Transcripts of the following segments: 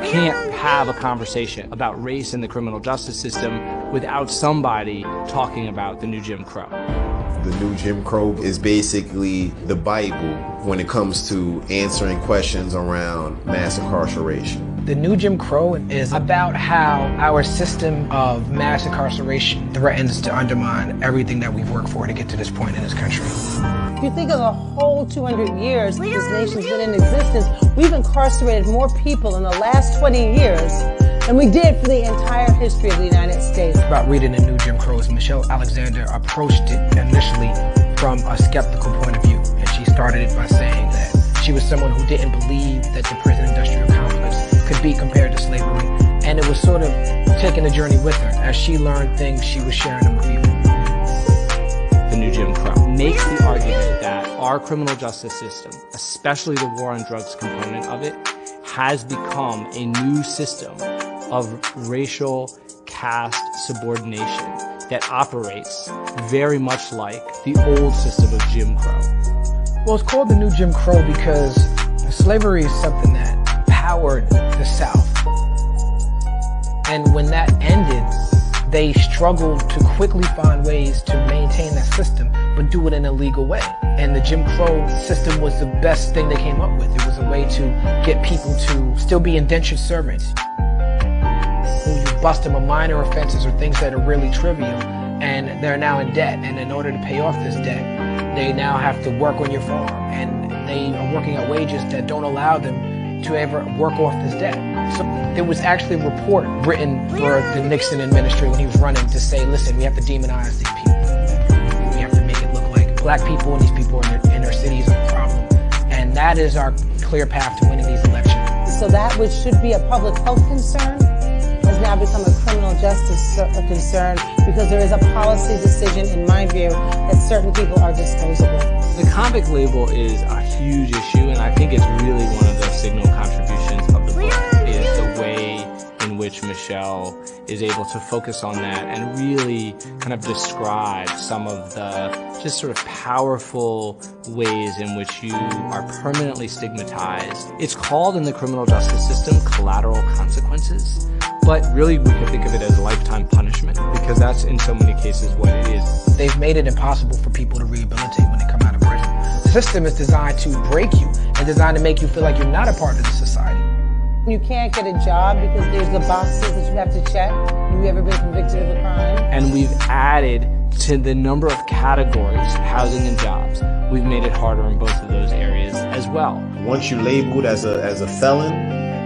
Can't have a conversation about race in the criminal justice system without somebody talking about the new Jim Crow. The new Jim Crow is basically the Bible when it comes to answering questions around mass incarceration. The new Jim Crow is about how our system of mass incarceration threatens to undermine everything that we've worked for to get to this point in this country. If you think of the whole 200 years this nation's been in existence, we've incarcerated more people in the last 20 years than we did for the entire history of the United States. About reading the new Jim Crow, Michelle Alexander approached it initially from a skeptical point of view. And she started it by saying that she was someone who didn't believe that the prison industrial complex could be compared to slavery. And it was sort of taking the journey with her. As she learned things, she was sharing them with people. The new Jim Crow makes the argument that our criminal justice system, especially the war on drugs component of it, has become a new system of racial caste subordination that operates very much like the old system of Jim Crow. Well, it's called the new Jim Crow because slavery is something that powered the South. And when that ended, they struggled to quickly find ways to maintain that system, but do it in a legal way. And the Jim Crow system was the best thing they came up with. It was a way to get people to still be indentured servants. You bust them on minor offenses or things that are really trivial, and they're now in debt. And in order to pay off this debt, they now have to work on your farm, and they are working at wages that don't allow them to ever work off this debt. So there was actually a report written for the Nixon administration when he was running to say, listen, we have to demonize these people. We have to make it look like black people and these people in their cities are the problem. And that is our clear path to winning these elections. So that which should be a public health concern has now become a criminal justice concern because there is a policy decision, in my view, that certain people are disposable. The convict label is a huge issue, and I think it's really one of the signal contributions of the book, is the way in which Michelle is able to focus on that and really kind of describe some of the just sort of powerful ways in which you are permanently stigmatized. It's called in the criminal justice system collateral consequences, but really we could think of it as lifetime punishment because that's in so many cases what it is. They've made it impossible for people to rehabilitate when they come out of prison. The system is designed to break you and designed to make you feel like you're not a part of the society. You can't get a job because there's the boxes that you have to check. Have you ever been convicted of a crime? And we've added to the number of categories, housing and jobs. We've made it harder in both of those areas as well. Once you're labeled as a felon,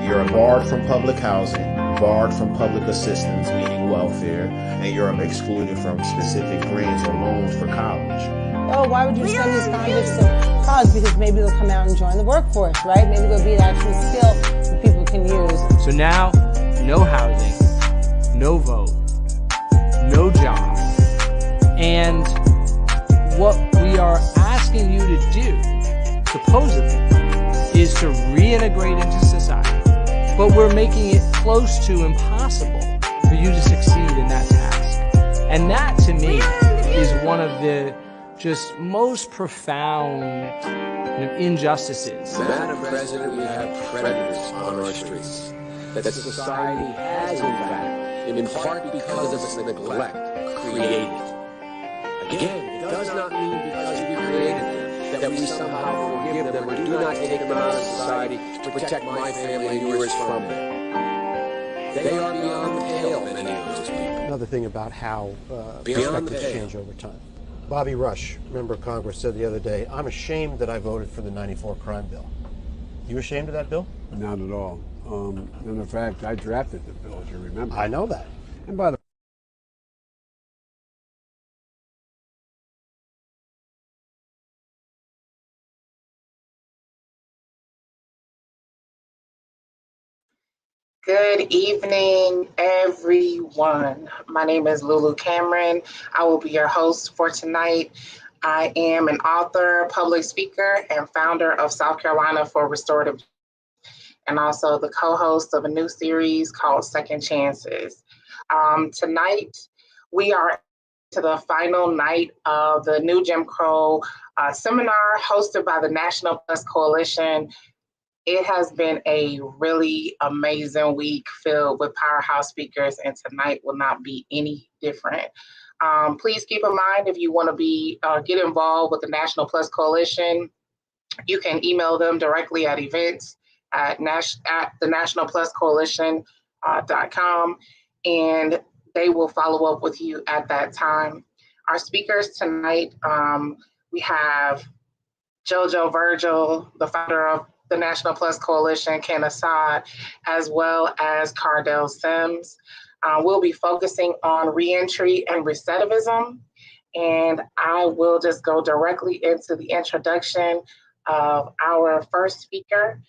you're barred from public housing, barred from public assistance, meaning welfare, and you're excluded from specific grants or loans for college. Oh, why would you send these convicts to college? Because maybe they'll come out and join the workforce, right? Maybe there'll be an actual skill that people can use. So now, no housing, no vote, no job. And what we are asking you to do, supposedly, is to reintegrate into society. But we're making it close to impossible for you to succeed in that task. And that, to me, is one of the just most profound injustices. Madam President, we have predators on our streets that society has, in fact, in part because of its neglect, created. Again, it does not mean because we created them that we somehow forgive them or do not take them out of society to protect my family and yours from them. They are beyond the pale, many of those people. Another thing about how perspectives change over time. Bobby Rush, member of Congress, said the other day, I'm ashamed that I voted for the '94 crime bill. You ashamed of that bill? Not at all. And in fact, I drafted the bill, as you remember. I know that. And by the Good evening, everyone. My name is Lulu Cameron. I will be your host for tonight. I am an author, public speaker, and founder of South Carolina for Restorative, and also the co-host of a new series called Second Chances. Tonight, we are to the final night of the New Jim Crow seminar hosted by the National Plus Coalition It has been a really amazing week filled with powerhouse speakers, and tonight will not be any different. Please keep in mind, if you want to be get involved with the National Plus Coalition, you can email them directly at events at the National Plus Coalition.com, and they will follow up with you at that time. Our speakers tonight, we have Jojo, Virgil, the founder of the National Plus Coalition, Khent Assad, as well as Kardell Simms. We'll be focusing on reentry and recidivism, and I will just go directly into the introduction of our first speaker.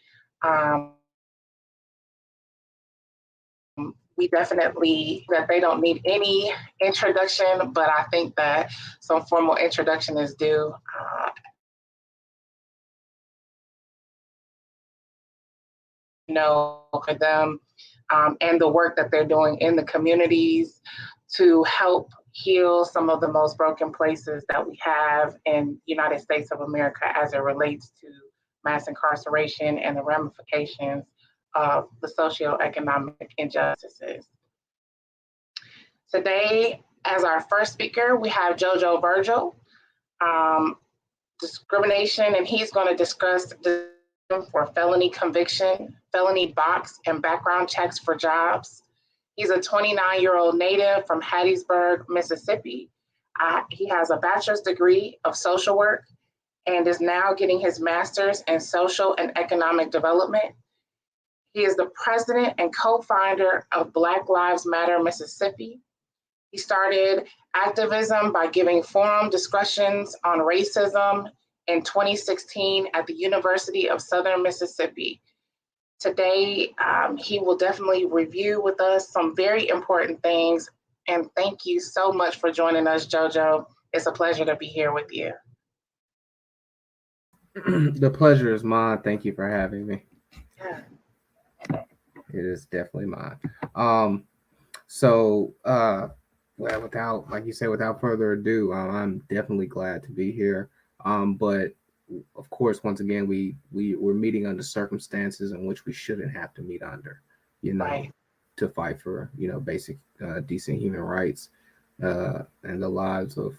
We definitely, that they don't need any introduction, but I think that some formal introduction is due. For them and the work that they're doing in the communities to help heal some of the most broken places that we have in the United States of America as it relates to mass incarceration and the ramifications of the socioeconomic injustices. Today, as our first speaker, we have Jojo Virgil, discrimination, and he's going to discuss for felony conviction, felony box, and background checks for jobs. He's a 29-year-old native from Hattiesburg, Mississippi. He has a bachelor's degree of social work and is now getting his master's in social and economic development. He is the president and co-founder of Black Lives Matter Mississippi. He started activism by giving forum discussions on racism in 2016 at the University of Southern Mississippi. Today, he will definitely review with us some very important things. And thank you so much for joining us, Jojo. It's a pleasure to be here with you. The pleasure is mine. Thank you for having me. Yeah. It is definitely mine. Well, without, like you said, without further ado, I'm definitely glad to be here. But of course, once again, we're meeting under circumstances in which we shouldn't have to meet under, Right. to fight for, basic, decent human rights, and the lives of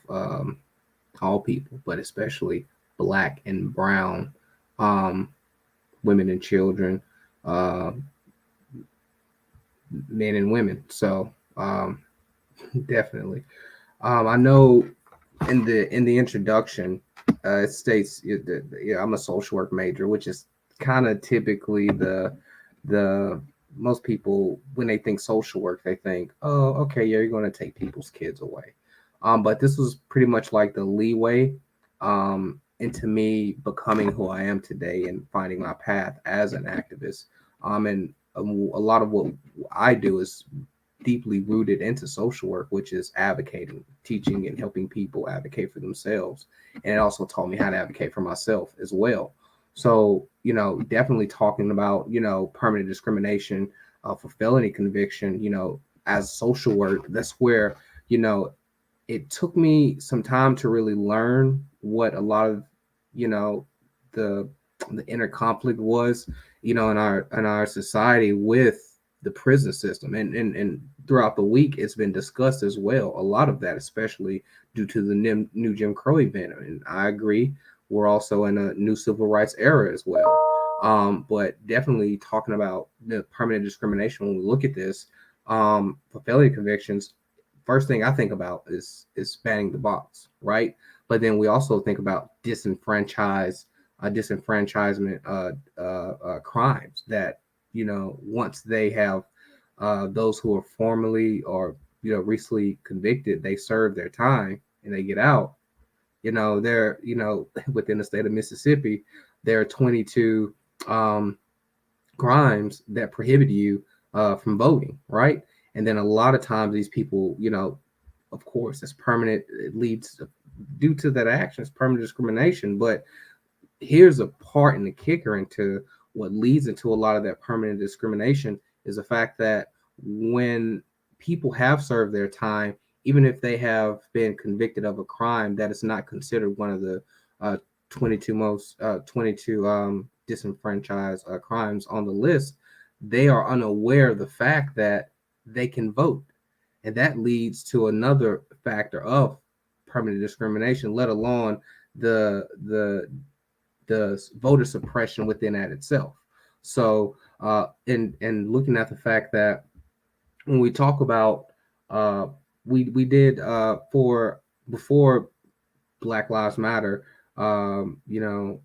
all people, but especially Black and brown women and children, men and women. So definitely, I know in the introduction, it states I'm a social work major, which is kind of typically the most people, when they think social work, they think, oh, okay, yeah, you're going to take people's kids away. But this was pretty much like the leeway into me becoming who I am today and finding my path as an activist. And a lot of what I do is deeply rooted into social work, which is advocating, teaching, and helping people advocate for themselves. And it also taught me how to advocate for myself as well. So, definitely talking about, permanent discrimination for felony conviction, as social work, that's where, it took me some time to really learn what a lot of, the inner conflict was, in our society with the prison system. And throughout the week, it's been discussed as well. A lot of that, especially due to the new Jim Crow event. And I agree, we're also in a new civil rights era as well. But definitely talking about the permanent discrimination, when we look at this, for felony convictions, first thing I think about is spanning the box, right? But then we also think about disenfranchisement crimes that, once they have those who are formally or recently convicted, they serve their time and they get out. They're within the state of Mississippi, there are 22 crimes that prohibit you from voting, right? And then a lot of times these people, of course, it's permanent. It leads due to that action, it's permanent discrimination. But here's a part in the kicker into what leads into a lot of that permanent discrimination is the fact that when people have served their time, even if they have been convicted of a crime that is not considered one of the 22 disenfranchised crimes on the list, they are unaware of the fact that they can vote. And that leads to another factor of permanent discrimination, let alone the voter suppression within that itself. So, and looking at the fact that when we talk about, we did for before Black Lives Matter, you know,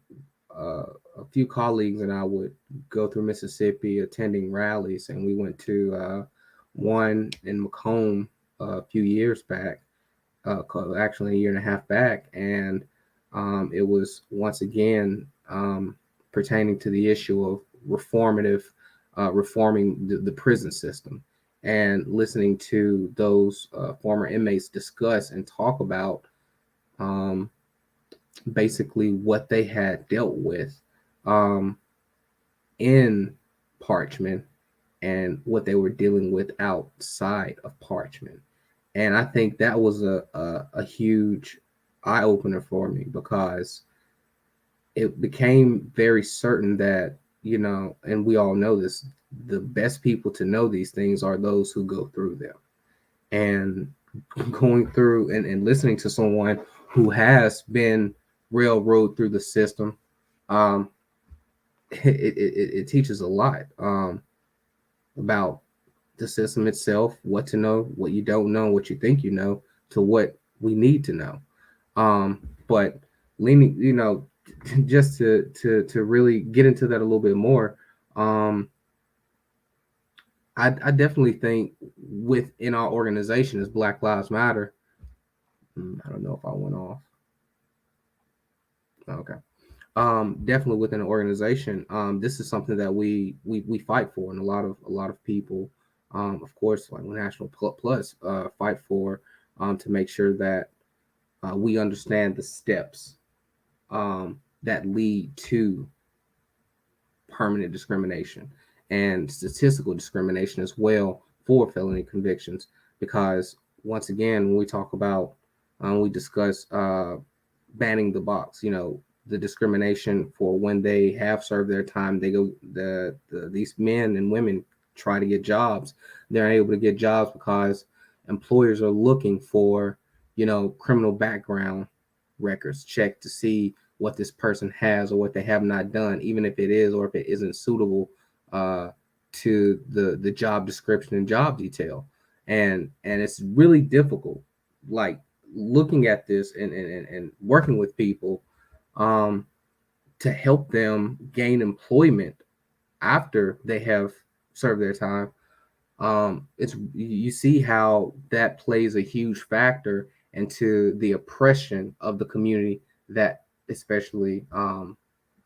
a few colleagues and I would go through Mississippi attending rallies, and we went to one in Macomb a few years back, actually a year and a half back, and it was once again pertaining to the issue of reforming the prison system, and listening to those former inmates discuss and talk about basically what they had dealt with in Parchment and what they were dealing with outside of Parchment. And I think that was a huge eye opener for me, because it became very certain that, you know, and we all know this, the best people to know these things are those who go through them. And going through and listening to someone who has been railroad through the system, it teaches a lot about the system itself, what to know, what you don't know, what you think you know, to what we need to know. But leaning, you know, just to really get into that a little bit more, I definitely think within our organization as Black Lives Matter, I don't know if I went off. Okay. Definitely within an organization, this is something that we fight for, and a lot of people, of course, like National Plus, fight for, to make sure that we understand the steps that lead to permanent discrimination and statistical discrimination as well for felony convictions. Because once again, when we talk about, we discuss banning the box, you know, the discrimination for when they have served their time, they go, these men and women try to get jobs. They're able to get jobs because employers are looking for, you know, criminal background records checked to see what this person has or what they have not done, even if it is or if it isn't suitable to the job description and job detail. And it's really difficult, like looking at this and working with people to help them gain employment after they have served their time. It's, you see how that plays a huge factor into the oppression of the community that especially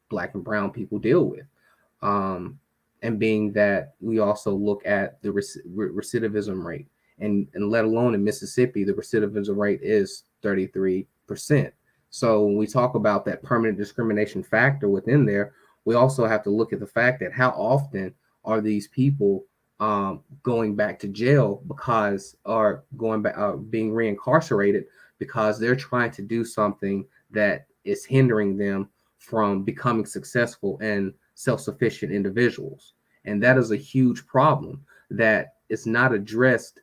Black and brown people deal with. And being that we also look at the recidivism rate, and let alone in Mississippi, the recidivism rate is 33%. So when we talk about that permanent discrimination factor within there, we also have to look at the fact that how often are these people going back to jail because, or going back, being reincarcerated because they're trying to do something that is hindering them from becoming successful and self-sufficient individuals. And that is a huge problem that is not addressed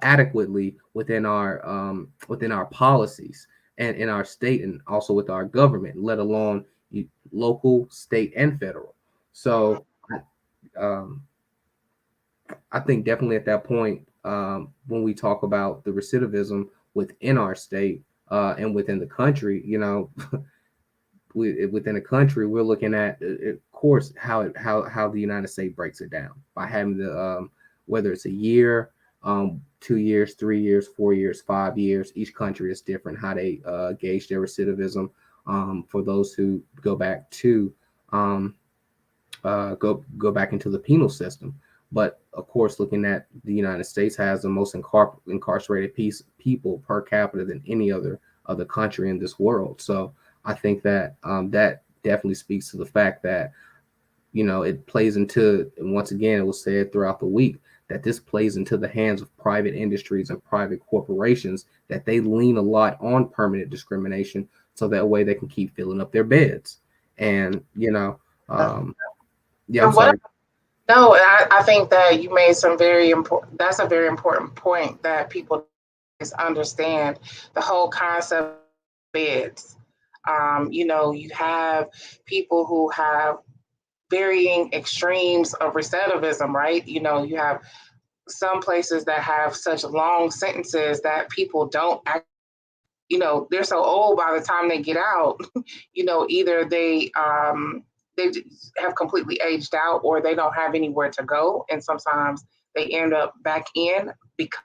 adequately within our policies and in our state, and also with our government, let alone local, state, and federal. So I think definitely at that point, when we talk about the recidivism within our state and within the country, you know, within a country, we're looking at, of course, how the United States breaks it down by having the whether it's a year, 2 years, 3 years, 4 years, 5 years. Each country is different how they gauge their recidivism. For those who go back to go back into the penal system, but of course, looking at the United States has the most incarcerated people per capita than any other country in this world. So I think that that definitely speaks to the fact that, you know, it plays into, and once again, it was said throughout the week, that this plays into the hands of private industries and private corporations, that they lean a lot on permanent discrimination so that way they can keep filling up their beds. And, you know, Yeah, I'm And what sorry. No, I think that you made some very important, that's a very important point that people understand the whole concept of beds. You have people who have varying extremes of recidivism, right? You have some places that have such long sentences that people don't act, they're so old by the time they get out, either they have completely aged out or they don't have anywhere to go. And sometimes they end up back in because,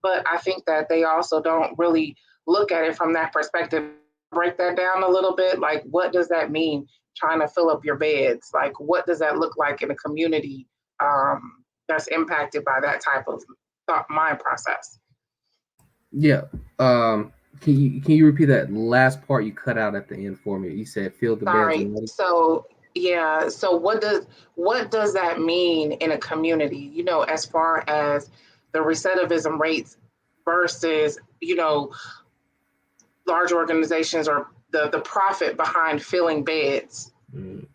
but I think that they also don't really look at it from that perspective. Break that down a little bit. Like, what does that mean? Trying to fill up your beds. Like, what does that look like in a community that's impacted by that type of thought mind process? Yeah. Can you repeat that last part you cut out at the end for me? You said fill the beds Sorry. and what? So yeah. So what does that mean in a community? As far as the recidivism rates versus large organizations or the profit behind filling beds. Mm,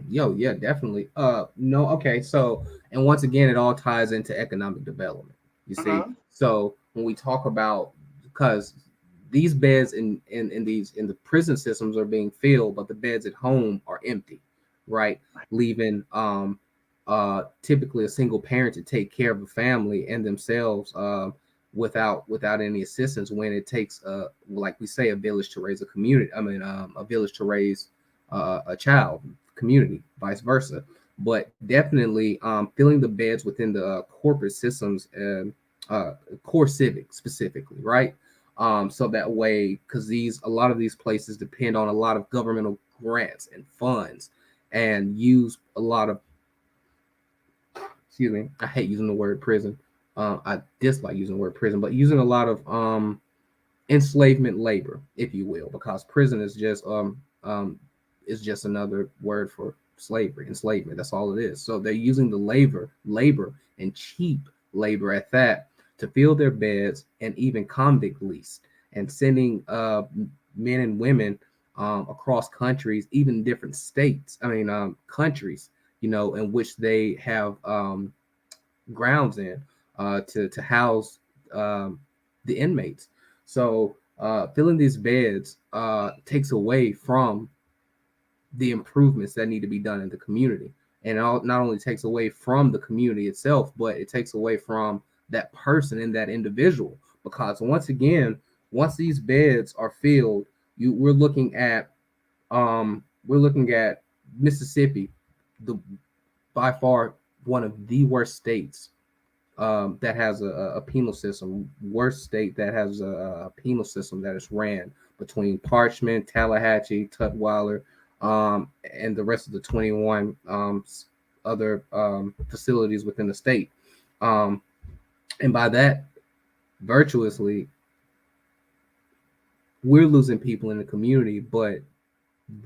Yo, yeah, definitely. No, okay. So, and once again, it all ties into economic development. You see, Mm-hmm. so when we talk about, because these beds in the prison systems are being filled, but the beds at home are empty, right? Leaving typically a single parent to take care of a family and themselves without any assistance, when it takes like we say, a village to raise a community. I mean, a village to raise a child, community, vice versa. But definitely filling the beds within the corporate systems and core civic specifically, right? So that way, because a lot of these places depend on a lot of governmental grants and funds, and use a lot of, excuse me, I hate using the word prison. I dislike using the word prison, but using a lot of enslavement labor, if you will, because prison is just another word for slavery, enslavement. That's all it is. So they're using the labor and cheap labor at that to fill their beds and even convict lease, and sending men and women across countries, even different states. I mean, countries, in which they have grounds in to house the inmates. So filling these beds takes away from the improvements that need to be done in the community, and not only takes away from the community itself, but it takes away from that person and that individual. Because once again, once these beds are filled, we're looking at Mississippi, the by far one of the worst states that has a penal system, worst state that has a penal system that is ran between Parchment, Tallahatchie, Tutwiler, and the rest of the 21 other facilities within the state. And by that, virtuously, we're losing people in the community, but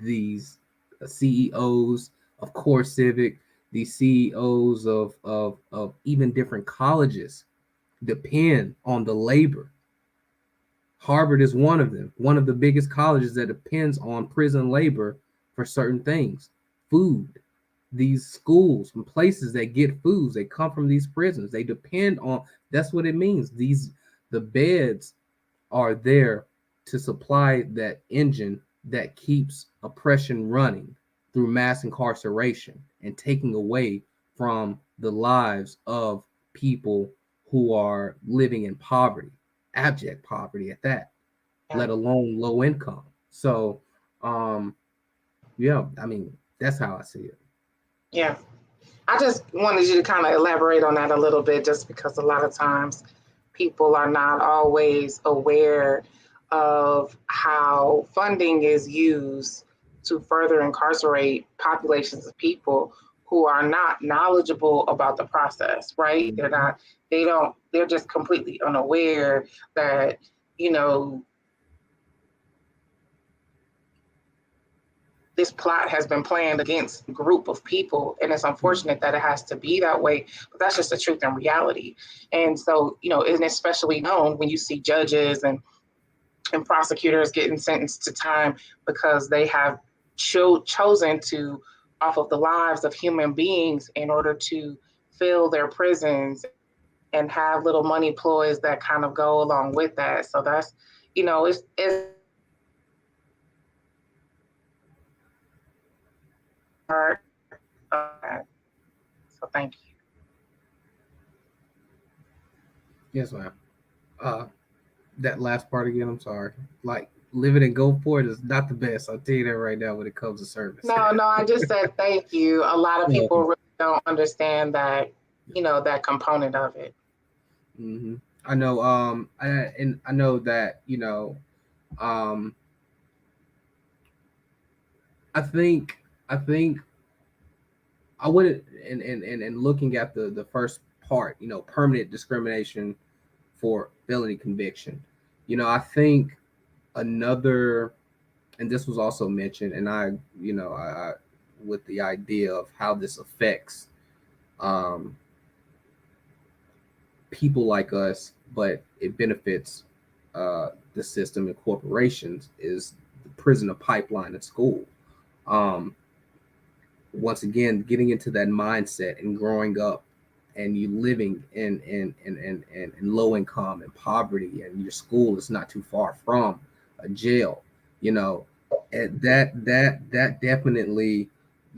these CEOs of Core Civic, these CEOs of even different colleges depend on the labor. Harvard is one of them, one of the biggest colleges that depends on prison labor for certain things. Food. These schools and places that get foods, they come from these prisons. They depend on, that's what it means. The beds are there to supply that engine that keeps oppression running through mass incarceration and taking away from the lives of people who are living in poverty, abject poverty at that, let alone low income. So, yeah, I mean, that's how I see it. Yeah. I just wanted you to kind of elaborate on that a little bit, just because a lot of times people are not always aware of how funding is used to further incarcerate populations of people who are not knowledgeable about the process, right? They're just completely unaware that, this plot has been planned against a group of people, and it's unfortunate that it has to be that way, but that's just the truth and reality. And so, and especially known when you see judges and prosecutors getting sentenced to time because they have chosen to off of the lives of human beings in order to fill their prisons and have little money ploys that kind of go along with that. So that's, it's hard. So thank you. Yes, ma'am. That last part again, I'm sorry. Like, living in Gulfport is not the best. I'll tell you that right now when it comes to service. No, I just said thank you. A lot of people really don't understand that, that component of it. Mm-hmm. I know. I know that, I think I wouldn't, and looking at the first part, permanent discrimination for felony conviction. I think another, and this was also mentioned, and I with the idea of how this affects people like us, but it benefits the system and corporations, is the prisoner pipeline at school. Once again, getting into that mindset and growing up and you living in low income and poverty, and your school is not too far from a jail, and that definitely,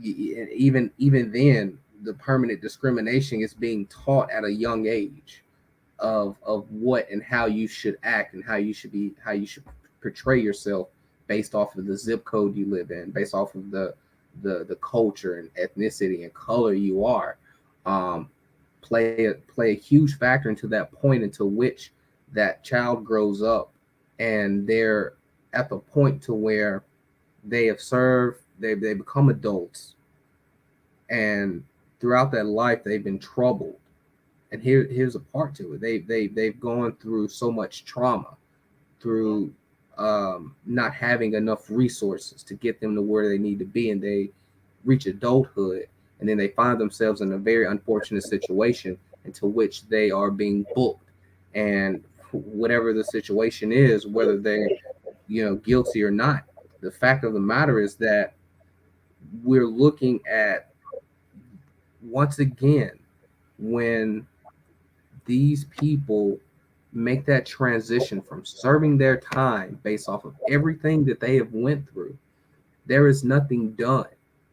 even then, the permanent discrimination is being taught at a young age of what and how you should act and how you should portray yourself based off of the zip code you live in, based off of the culture and ethnicity and color you are, play a huge factor into that point, into which that child grows up and they're at the point to where they have served, they become adults, and throughout that life they've been troubled. And here's a part to it: they've gone through so much trauma, through not having enough resources to get them to where they need to be, and they reach adulthood, and then they find themselves in a very unfortunate situation into which they are being booked, and whatever the situation is, whether they're guilty or not, the fact of the matter is that we're looking at, once again, when these people make that transition from serving their time based off of everything that they have went through, there is nothing done.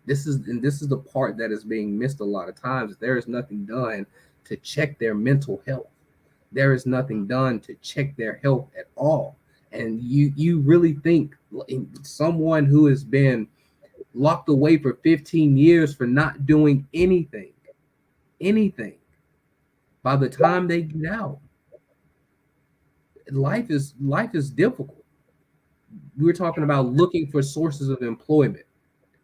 This is the part that is being missed a lot of times. There is nothing done to check their mental health. There is nothing done to check their health at all. And you really think someone who has been locked away for 15 years for not doing anything, by the time they get out, life is difficult. We're talking about looking for sources of employment,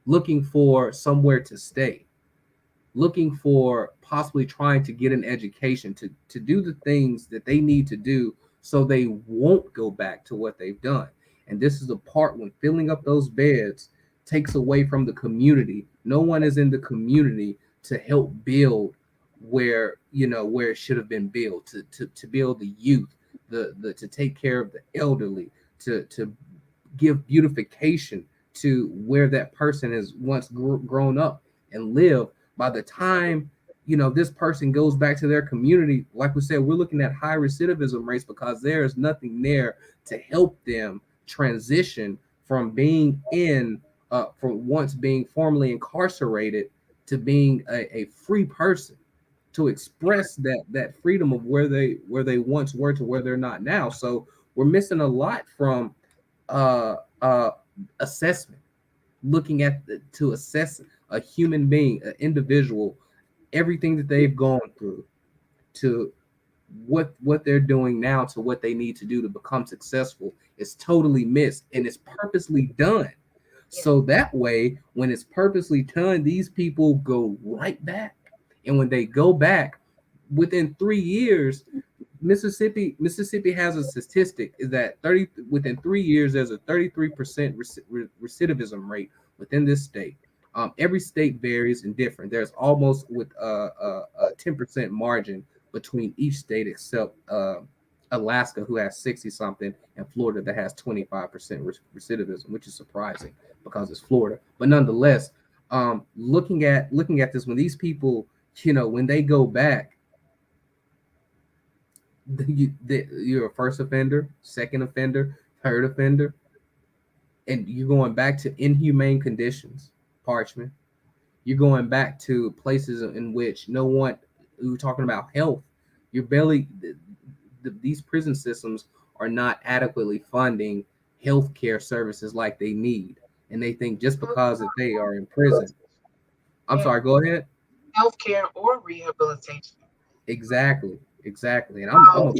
looking for somewhere to stay, looking for possibly trying to get an education, to do the things that they need to do so they won't go back to what they've done. And this is the part when filling up those beds takes away from the community. No one is in the community to help build where it should have been built, to build the youth, to take care of the elderly, to give beautification to where that person has once grown up and lived. By the time this person goes back to their community, like we said, we're looking at high recidivism rates because there is nothing there to help them transition from being from once being formally incarcerated to being a free person, to express that freedom of where they once were to where they're not now. So we're missing a lot from assessment, looking at to assess a human being, an individual, everything that they've gone through, to what they're doing now, to what they need to do to become successful, is totally missed, and it's purposely done. So that way, when it's purposely done, these people go right back. And when they go back, within 3 years, Mississippi has a statistic is that within 3 years there's a 33% recidivism rate within this state. Every state varies and different. There's almost with a 10% margin between each state except Alaska, who has 60 something, and Florida that has 25% recidivism, which is surprising because it's Florida. But nonetheless, looking at this, when these people, when they go back, you're a first offender, second offender, third offender, and you're going back to inhumane conditions, Parchment. You're going back to places in which no one, we were talking about health, you're barely, these prison systems are not adequately funding healthcare services like they need. And they think just because that they are in prison. I'm sorry, go ahead. Healthcare or rehabilitation. Exactly. And I'm about.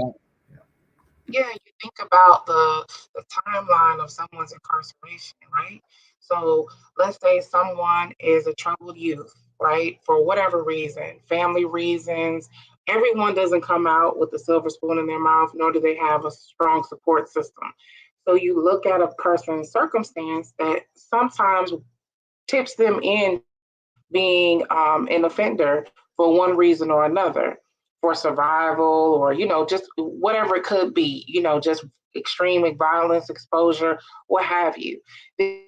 Yeah, you think about the timeline of someone's incarceration, right? So let's say someone is a troubled youth, right? For whatever reason, family reasons, everyone doesn't come out with a silver spoon in their mouth, nor do they have a strong support system. So you look at a person's circumstance that sometimes tips them in being an offender for one reason or another, for survival, or just whatever it could be, just extreme violence exposure, what have you. The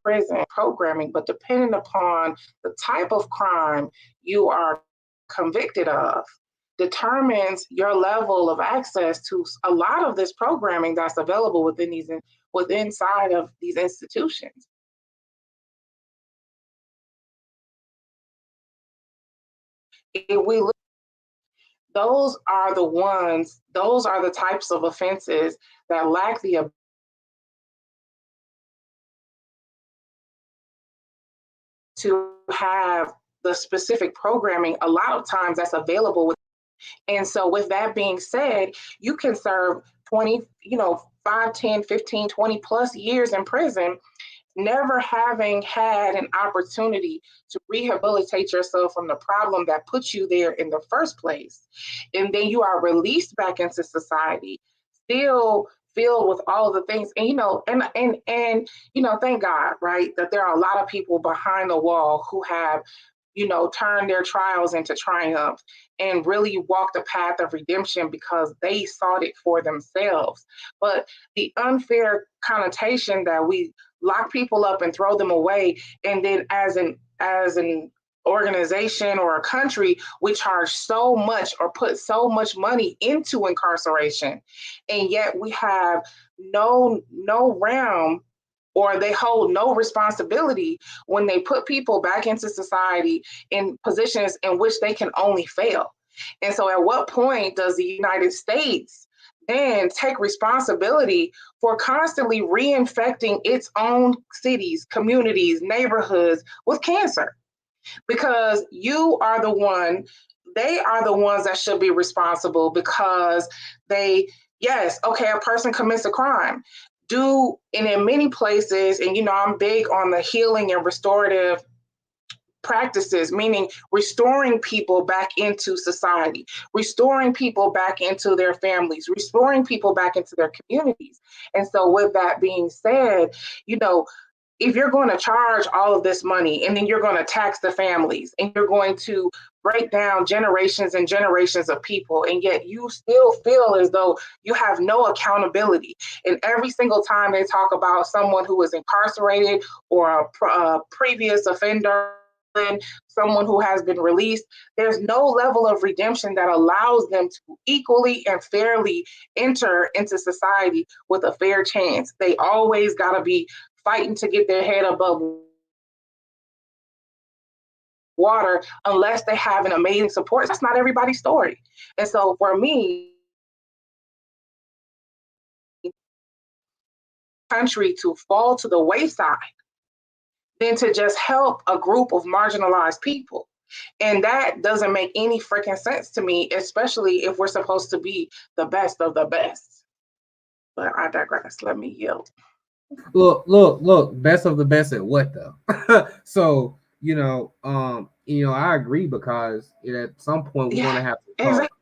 prison programming, but depending upon the type of crime you are convicted of, determines your level of access to a lot of this programming that's available within inside of these institutions. If we look, those are the types of offenses that lack the ability to have the specific programming a lot of times that's available. And so with that being said, you can serve 20, 5, 10, 15, 20 plus years in prison, never having had an opportunity to rehabilitate yourself from the problem that put you there in the first place. And then you are released back into society, still filled with all of the things. And thank God, right, that there are a lot of people behind the wall who have turn their trials into triumph and really walk the path of redemption because they sought it for themselves. But the unfair connotation that we lock people up and throw them away, and then as an organization or a country, we charge so much or put so much money into incarceration, and yet we have no realm, or they hold no responsibility when they put people back into society in positions in which they can only fail. And so at what point does the United States then take responsibility for constantly reinfecting its own cities, communities, neighborhoods with cancer? Because they are the ones that should be responsible, because yes, okay, a person commits a crime. And in many places, and I'm big on the healing and restorative practices, meaning restoring people back into society, restoring people back into their families, restoring people back into their communities. And so with that being said, if you're going to charge all of this money, and then you're going to tax the families, and you're going to break down generations and generations of people, and yet you still feel as though you have no accountability. And every single time they talk about someone who is incarcerated or a previous offender, someone who has been released, there's no level of redemption that allows them to equally and fairly enter into society with a fair chance. They always got to be fighting to get their head above water unless they have an amazing support. That's not everybody's story. And so for me, country to fall to the wayside than to just help a group of marginalized people. And that doesn't make any freaking sense to me, especially if we're supposed to be the best of the best. But I digress. Let me yield. Look, best of the best at what though? So, I agree, because at some point we're gonna have to talk. Exactly.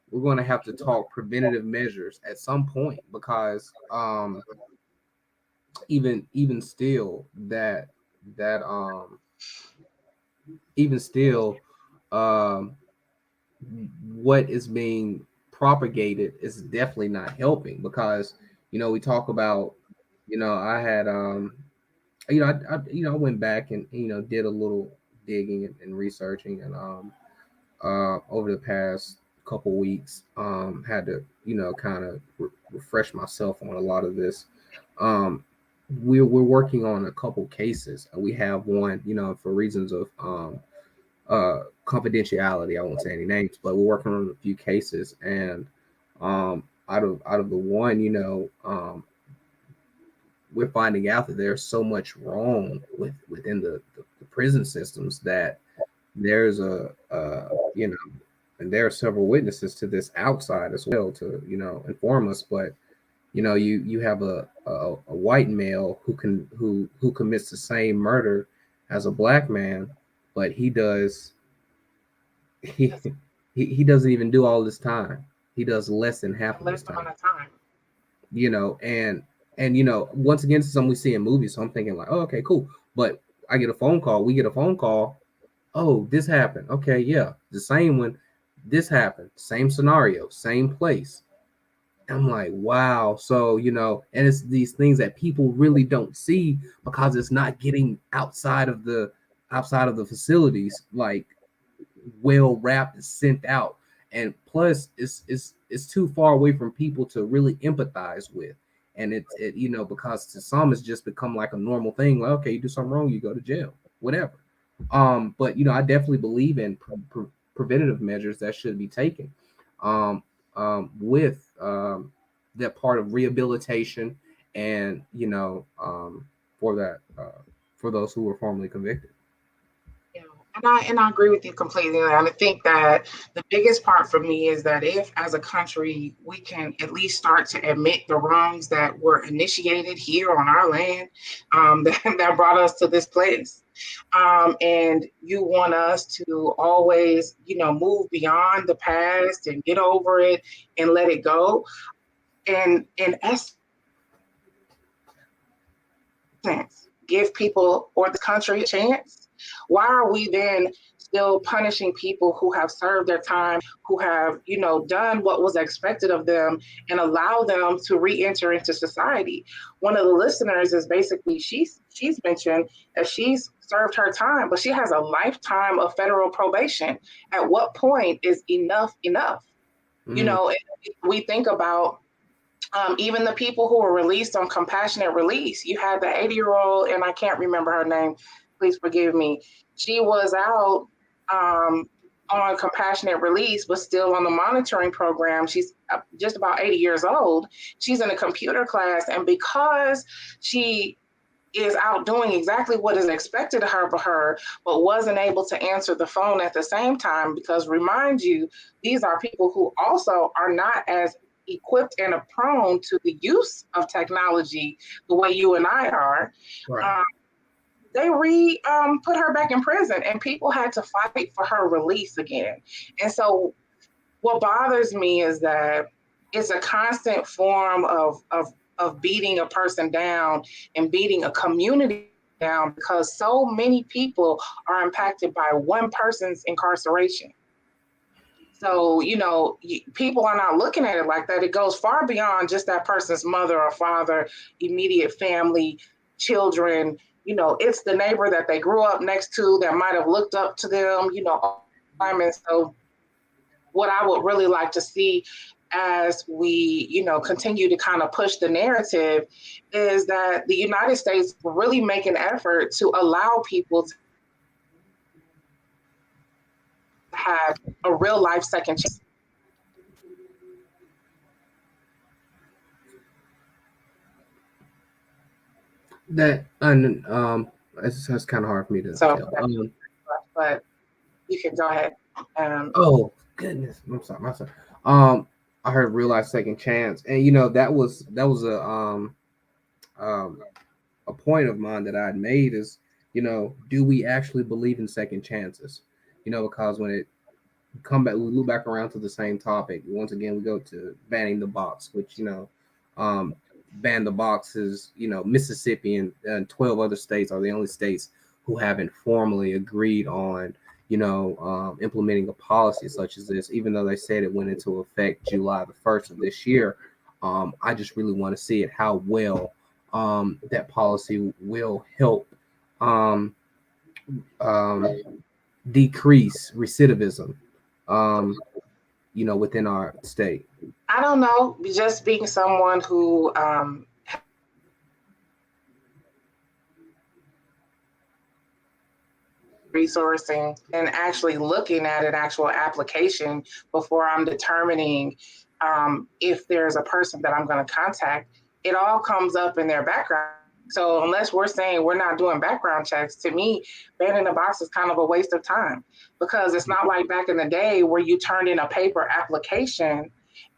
We're gonna have to talk preventative measures at some point, because even still what is being propagated is definitely not helping, because We talk about, I had, I went back and, did a little digging and researching, and over the past couple weeks, had to, kind of refresh myself on a lot of this. Um, we're working on a couple cases. We have one, for reasons of confidentiality. I won't say any names, but we're working on a few cases, and out of the one, we're finding out that there's so much wrong within the prison systems that there's and there are several witnesses to this outside as well to inform us. But you have a white male who commits the same murder as a black man, but he he doesn't even do all this time. He does less than half of this time. And once again, it's something we see in movies. So I'm thinking like, oh, okay, cool. But we get a phone call. Oh, this happened. Okay, yeah, the same one. This happened. Same scenario, same place. I'm like, wow. So, and it's these things that people really don't see because it's not getting outside of the facilities, like well wrapped and sent out. And plus it's too far away from people to really empathize with. And it because to some it's just become like a normal thing. Like, okay, you do something wrong, you go to jail, whatever. But I definitely believe in preventative measures that should be taken with that part of rehabilitation, and for that for those who were formerly convicted. And I agree with you completely. And I think that the biggest part for me is that if, as a country, we can at least start to admit the wrongs that were initiated here on our land, that brought us to this place. And you want us to always, move beyond the past and get over it and let it go. And in essence, give people or the country a chance. Why are we then still punishing people who have served their time, who have, done what was expected of them, and allow them to re-enter into society? One of the listeners is basically, she's mentioned that she's served her time, but she has a lifetime of federal probation. At what point is enough enough? Mm-hmm. We think about even the people who were released on compassionate release. You had the 80-year-old, and I can't remember her name, please forgive me. She was out on compassionate release, but still on the monitoring program. She's just about 80 years old. She's in a computer class, and because she is out doing exactly what is expected of her, but wasn't able to answer the phone at the same time, because remind you, these are people who also are not as equipped and are prone to the use of technology the way you and I are. Right. They put her back in prison, and people had to fight for her release again. And so what bothers me is that it's a constant form of beating a person down and beating a community down, because so many people are impacted by one person's incarceration. So, people are not looking at it like that. It goes far beyond just that person's mother or father, immediate family, children. It's the neighbor that they grew up next to that might have looked up to them, and so what I would really like to see as we, continue to kind of push the narrative is that the United States really make an effort to allow people to have a real life second chance. That's kind of hard for me to tell. But you can go ahead. Oh goodness, I'm sorry. I heard real life second chance, and that was a point of mine that I had made is, do we actually believe in second chances? Because when it we loop back around to the same topic once again, we go to banning the box, which ban the boxes. Mississippi and 12 other states are the only states who haven't formally agreed on implementing a policy such as this, even though they said it went into effect July the 1st of this year. I just really want to see it how well that policy will help um, um, decrease recidivism, within our state. I don't know, just being someone who resourcing and actually looking at an actual application before I'm determining if there's a person that I'm going to contact, it all comes up in their background. So unless we're saying we're not doing background checks, to me, banning the box is kind of a waste of time, because it's not like back in the day where you turned in a paper application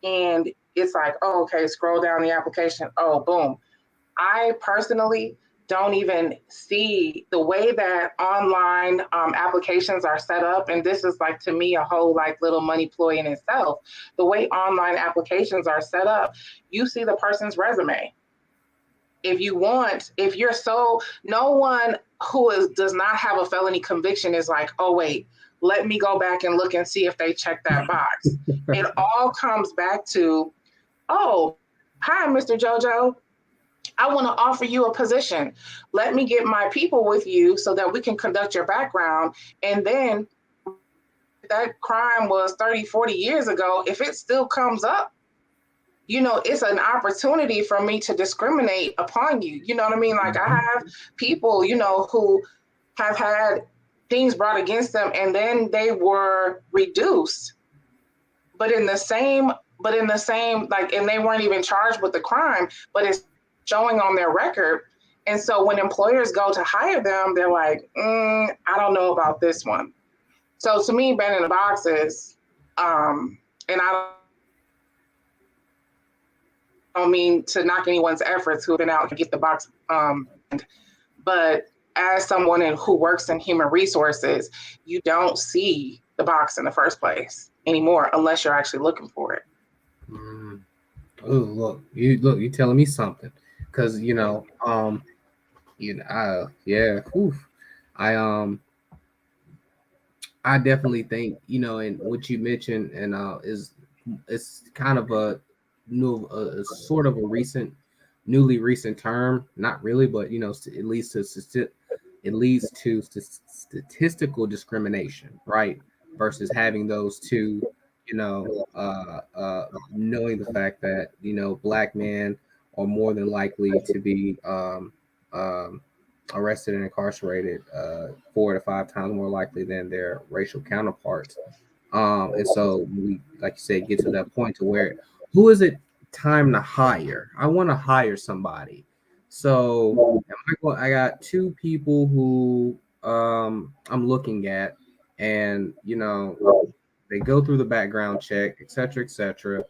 and it's like, oh, okay, scroll down the application. Oh, boom. I personally don't even see the way that online applications are set up. And this is like, to me, a whole like little money ploy in itself. The way online applications are set up, you see the person's resume. If you're no one who does not have a felony conviction is like, oh, wait, let me go back and look and see if they check that box. It all comes back to, oh, hi, Mr. Jojo. I want to offer you a position. Let me get my people with you so that we can conduct your background. And then that crime was 30, 40 years ago. If it still comes up, it's an opportunity for me to discriminate upon you. You know what I mean? Like, I have people, who have had things brought against them and then they were reduced. But in the same, like, and they weren't even charged with the crime, but it's showing on their record. And so when employers go to hire them, they're like, I don't know about this one. So to me, banning the boxes, and I don't mean to knock anyone's efforts who have been out to get the box, but as someone who works in human resources, you don't see the box in the first place anymore unless you're actually looking for it. Oh, look, you telling me something. Because yeah, I definitely think, and what you mentioned, and it's kind of a sort of a newly recent term, not really, but it leads to statistical discrimination, right? Versus having those two, knowing the fact that Black men are more than likely to be arrested and incarcerated 4 to 5 times more likely than their racial counterparts. And so we, like you said, get to that point to where, who is it time to hire? I want to hire somebody. So I got 2 people who I'm looking at, and they go through the background check, et cetera, et cetera.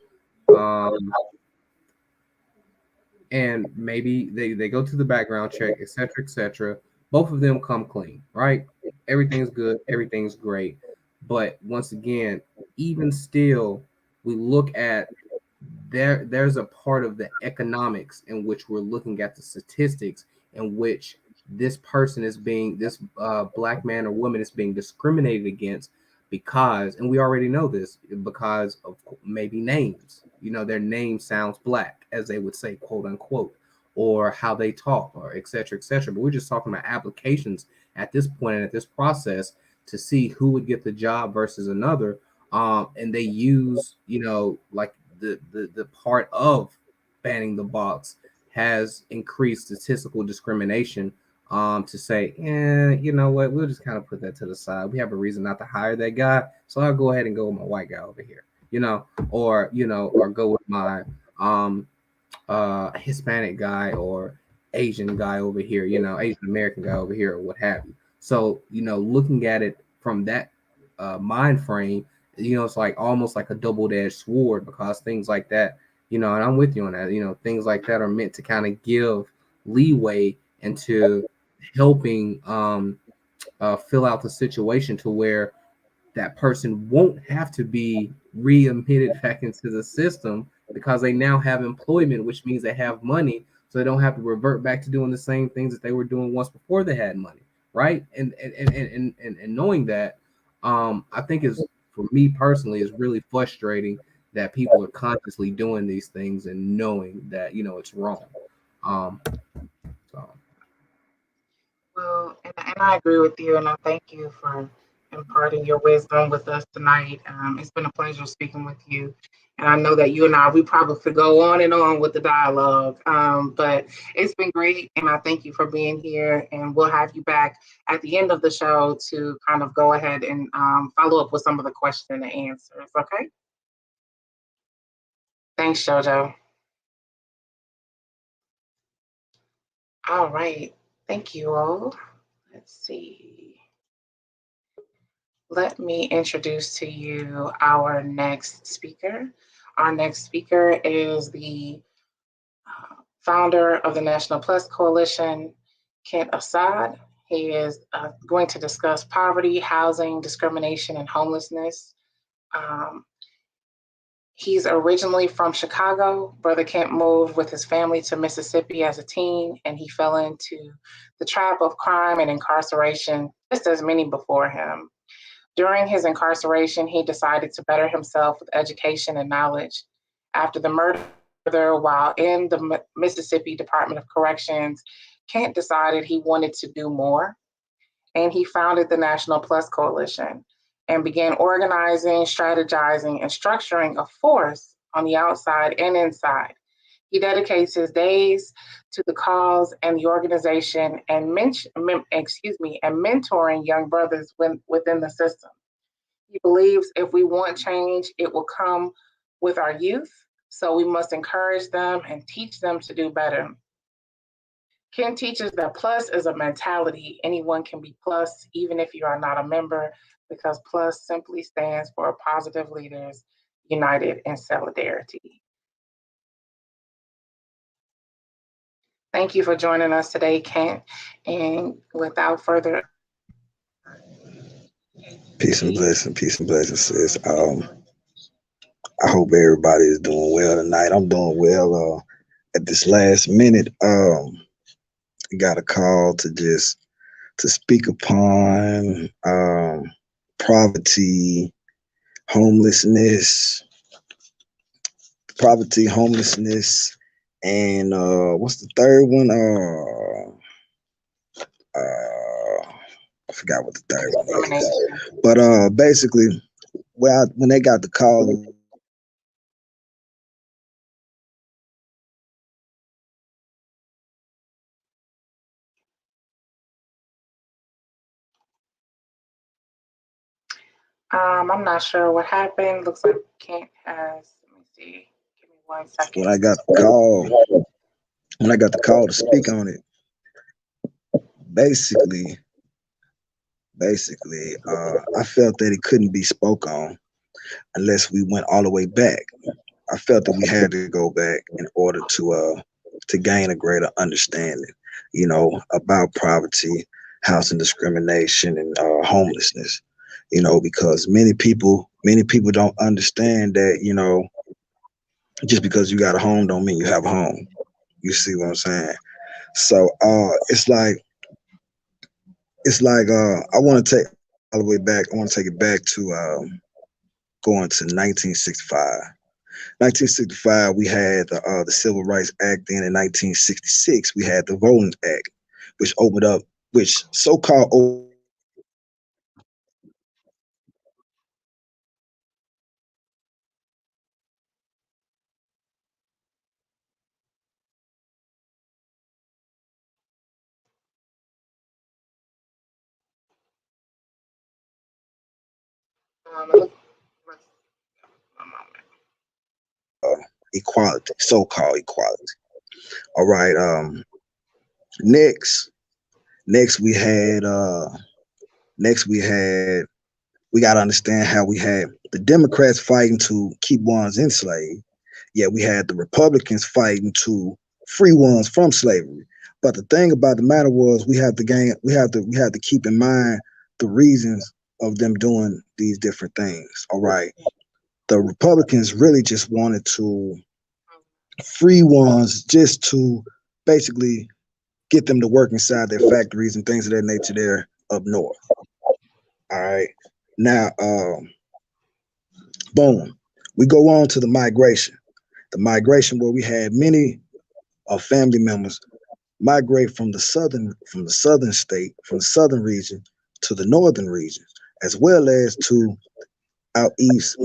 And maybe they go to the background check, et cetera, et cetera. Both of them come clean, right? Everything's good, everything's great. But once again, even still, we look at there's a part of the economics in which we're looking at the statistics in which this person is this Black man or woman is being discriminated against because, and we already know this, because of maybe names. Their name sounds Black, as they would say, quote unquote, or how they talk, or et cetera, et cetera. But we're just talking about applications at this point and at this process to see who would get the job versus another. And they use, like the part of banning the box has increased statistical discrimination to say, you know what, we'll just kind of put that to the side. We have a reason not to hire that guy, so I'll go ahead and go with my white guy over here, or go with my Hispanic guy or Asian guy over here, Asian American guy over here, or what have you. So, looking at it from that mind frame, it's like almost like a double-edged sword, because things like that, and I'm with you on that, things like that are meant to kind of give leeway into helping fill out the situation to where that person won't have to be readmitted back into the system, because they now have employment, which means they have money, so they don't have to revert back to doing the same things that they were doing once before they had money, right? And knowing that, I think is, for me personally, is really frustrating that people are consciously doing these things and knowing that, you know, it's wrong. So. Well, and I agree with you, and I thank you for imparting your wisdom with us tonight. It's been a pleasure speaking with you. And I know that you and I, we probably could go on and on with the dialogue, but it's been great. And I thank you for being here. And we'll have you back at the end of the show to kind of go ahead and follow up with some of the questions and answers. Okay? Thanks, Jojo. All right. Thank you all. Let's see. Let me introduce to you our next speaker. Our next speaker is the founder of the National Plus Coalition, Khent Assad. He is going to discuss poverty, housing, discrimination, and homelessness. He's originally from Chicago. Brother Khent moved with his family to Mississippi as a teen, and he fell into the trap of crime and incarceration, just as many before him. During his incarceration, he decided to better himself with education and knowledge. After the murder while in the Mississippi Department of Corrections, Khent decided he wanted to do more, and he founded the National Plus Coalition and began organizing, strategizing, and structuring a force on the outside and inside. He dedicates his days to the cause and the organization and mentoring young brothers within the system. He believes if we want change, it will come with our youth. So we must encourage them and teach them to do better. Khent teaches that plus is a mentality. Anyone can be plus, even if you are not a member, because plus simply stands for Positive Leaders United in Solidarity. Thank you for joining us today, Khent. And without further peace and blessings, sis. I hope everybody is doing well tonight. I'm doing well. At this last minute, got a call to speak upon poverty, homelessness, and what's the third one? I forgot what the third one is. But basically, when they got the call. I'm not sure what happened. Looks like Khent has, let me see. Give me 1 second. When I got the call to speak on it, basically, I felt that it couldn't be spoke on unless we went all the way back. I felt that we had to go back in order to gain a greater understanding, you know, about poverty, housing discrimination, and homelessness. You know, because many people don't understand that, you know, just because you got a home don't mean you have a home. You see what I'm saying? So it's like I want to take all the way back. I want to take it back to going to 1965. 1965, we had the Civil Rights Act. Then in 1966, we had the Voting Act, which opened up, which so-called equality, so-called equality. All right. Next we got to understand how we had the Democrats fighting to keep ones enslaved, yet we had the Republicans fighting to free ones from slavery. But the thing about the matter was we had to keep in mind the reasons of them doing these different things. All right. The Republicans really just wanted to free ones just to basically get them to work inside their factories and things of that nature there up north. All right. Now, boom, We go on to the migration. The migration where we had many family members migrate from the southern state, from the southern region to the northern region, as well as to out east.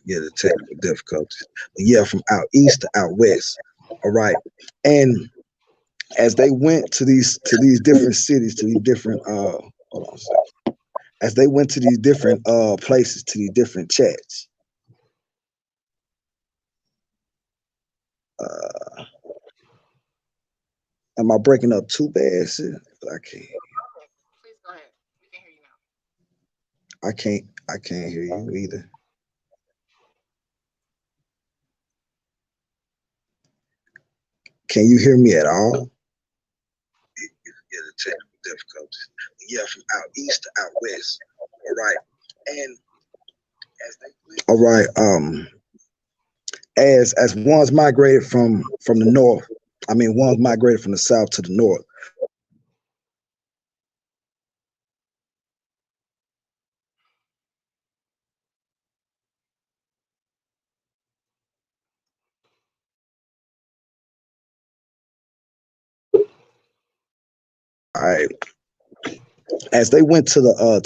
Yeah, the technical difficulties. But yeah, from out east to out west. All right. And as they went to these different cities, to these different hold on a second. As they went to these different places, to these different chats. Am I breaking up too bad, sis? I can't. Please go ahead. We can hear you now. I can't hear you either. Can you hear me at all? Yeah, the technical difficulties. Yeah, from out east to out west. All right. And as they all right, as ones migrated from the north, I mean ones migrated from the south to the north. All right. As they went to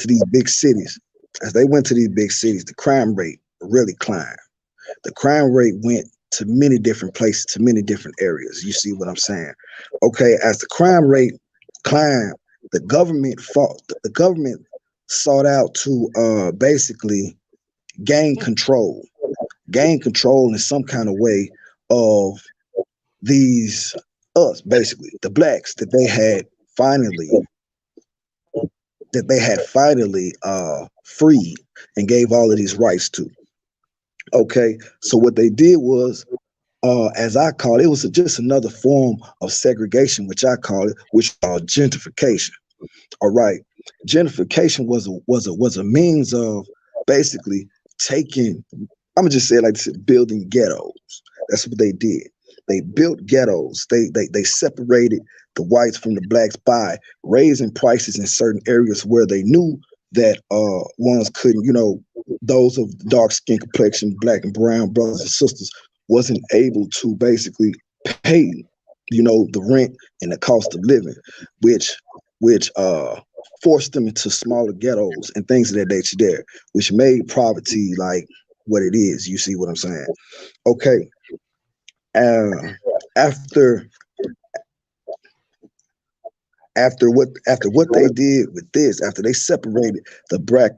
these big cities, the crime rate really climbed. The crime rate went to many different places, to many different areas. You see what I'm saying? Okay, as the crime rate climbed, the government sought out to basically gain control in some kind of way of these basically the blacks that they had finally freed and gave all of these rights to. Okay, so what they did was, as I call it, was just another form of segregation, which I call it, which called gentrification. All right, gentrification was a means of basically taking. I'm gonna just say it like this: building ghettos. That's what they did. They built ghettos. They separated the whites from the blacks by raising prices in certain areas where they knew that ones couldn't, those of dark skin complexion, black and brown brothers and sisters wasn't able to basically pay, the rent and the cost of living, which forced them into smaller ghettos and things of that nature there, which made poverty like what it is. You see what I'm saying? Okay. After what they did with this, after they separated the black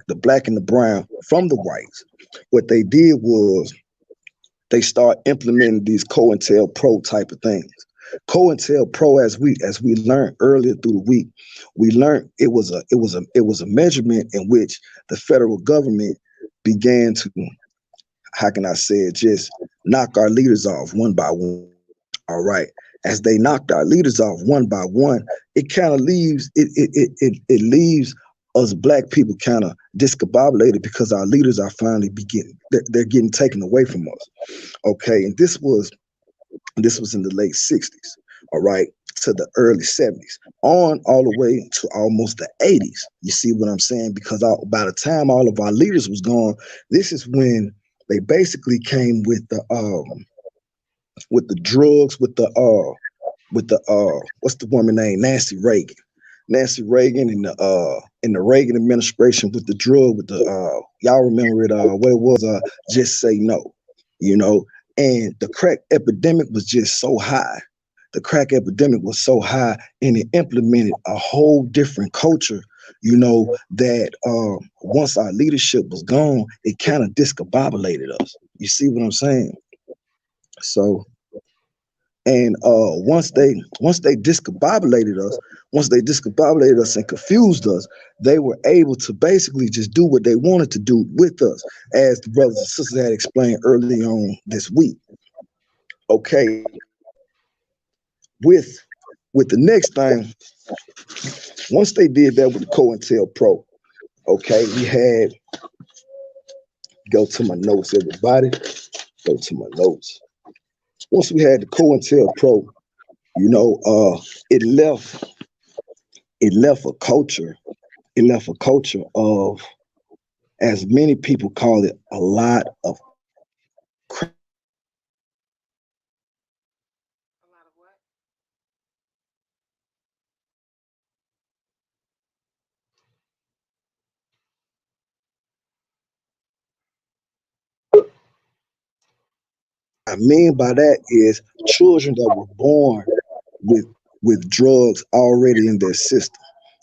and the brown from the whites, what they did was they start implementing these COINTELPRO type of things. COINTELPRO, as we learned earlier through the week, we learned it was a measurement in which the federal government began to, how can I say it, just knock our leaders off one by one. All right. As they knocked our leaders off one by one, it kind of leaves it leaves us black people kind of discombobulated because our leaders are finally they're getting taken away from us. Okay, and this was in the late 60s, all right, to the early 70s, on all the way to almost the 80s. You see what I'm saying? Because by the time all of our leaders was gone, this is when they basically came with the drugs, with the what's the woman name? Nancy Reagan in the Reagan administration with the drug, with the y'all remember it, what it was, just say no, and the crack epidemic was just so high. The crack epidemic was so high, and it implemented a whole different culture, that once our leadership was gone, it kind of discombobulated us. You see what I'm saying? So, and once they discombobulated us and confused us, they were able to basically just do what they wanted to do with us, as the brothers and sisters had explained early on this week. Okay, with the next thing, once they did that with the COINTELPRO, okay, we had Go to my notes, everybody. Go to my notes. Once we had the COINTELPRO, you know, it left a culture. It left a culture of, as many people call it, a lot of I mean by that is children that were born with drugs already in their system.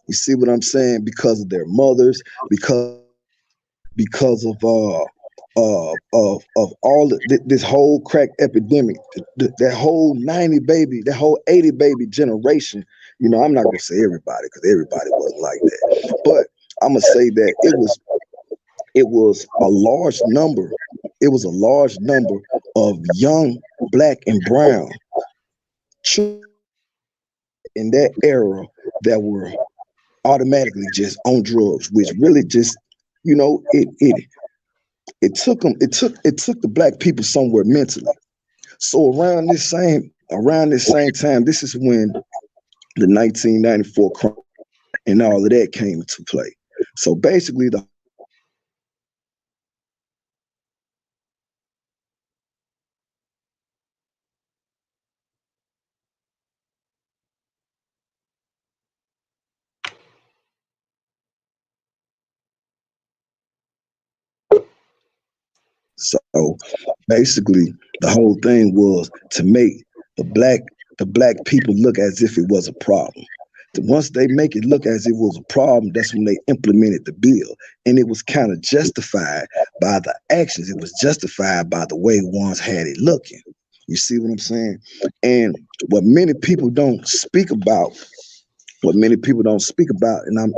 You see what I'm saying? Because of their mothers, because of all this whole crack epidemic, that whole 90 baby, that whole 80 baby generation. You know, I'm not gonna say everybody because everybody wasn't like that, but I'm gonna say that it was a large number. It was a large number of young black and brown children in that era that were automatically just on drugs, which really just, you know, it took the black people somewhere mentally. So around this same time, this is when the 1994 crime and all of that came into play. So basically, so basically the whole thing was to make the black the black people look as if it was a problem. Once they make it look as if it was a problem, that's when they implemented the bill. And it was kind of justified by the actions. It was justified by the way ones had it looking. You see what I'm saying? And what many people don't speak about, and I'm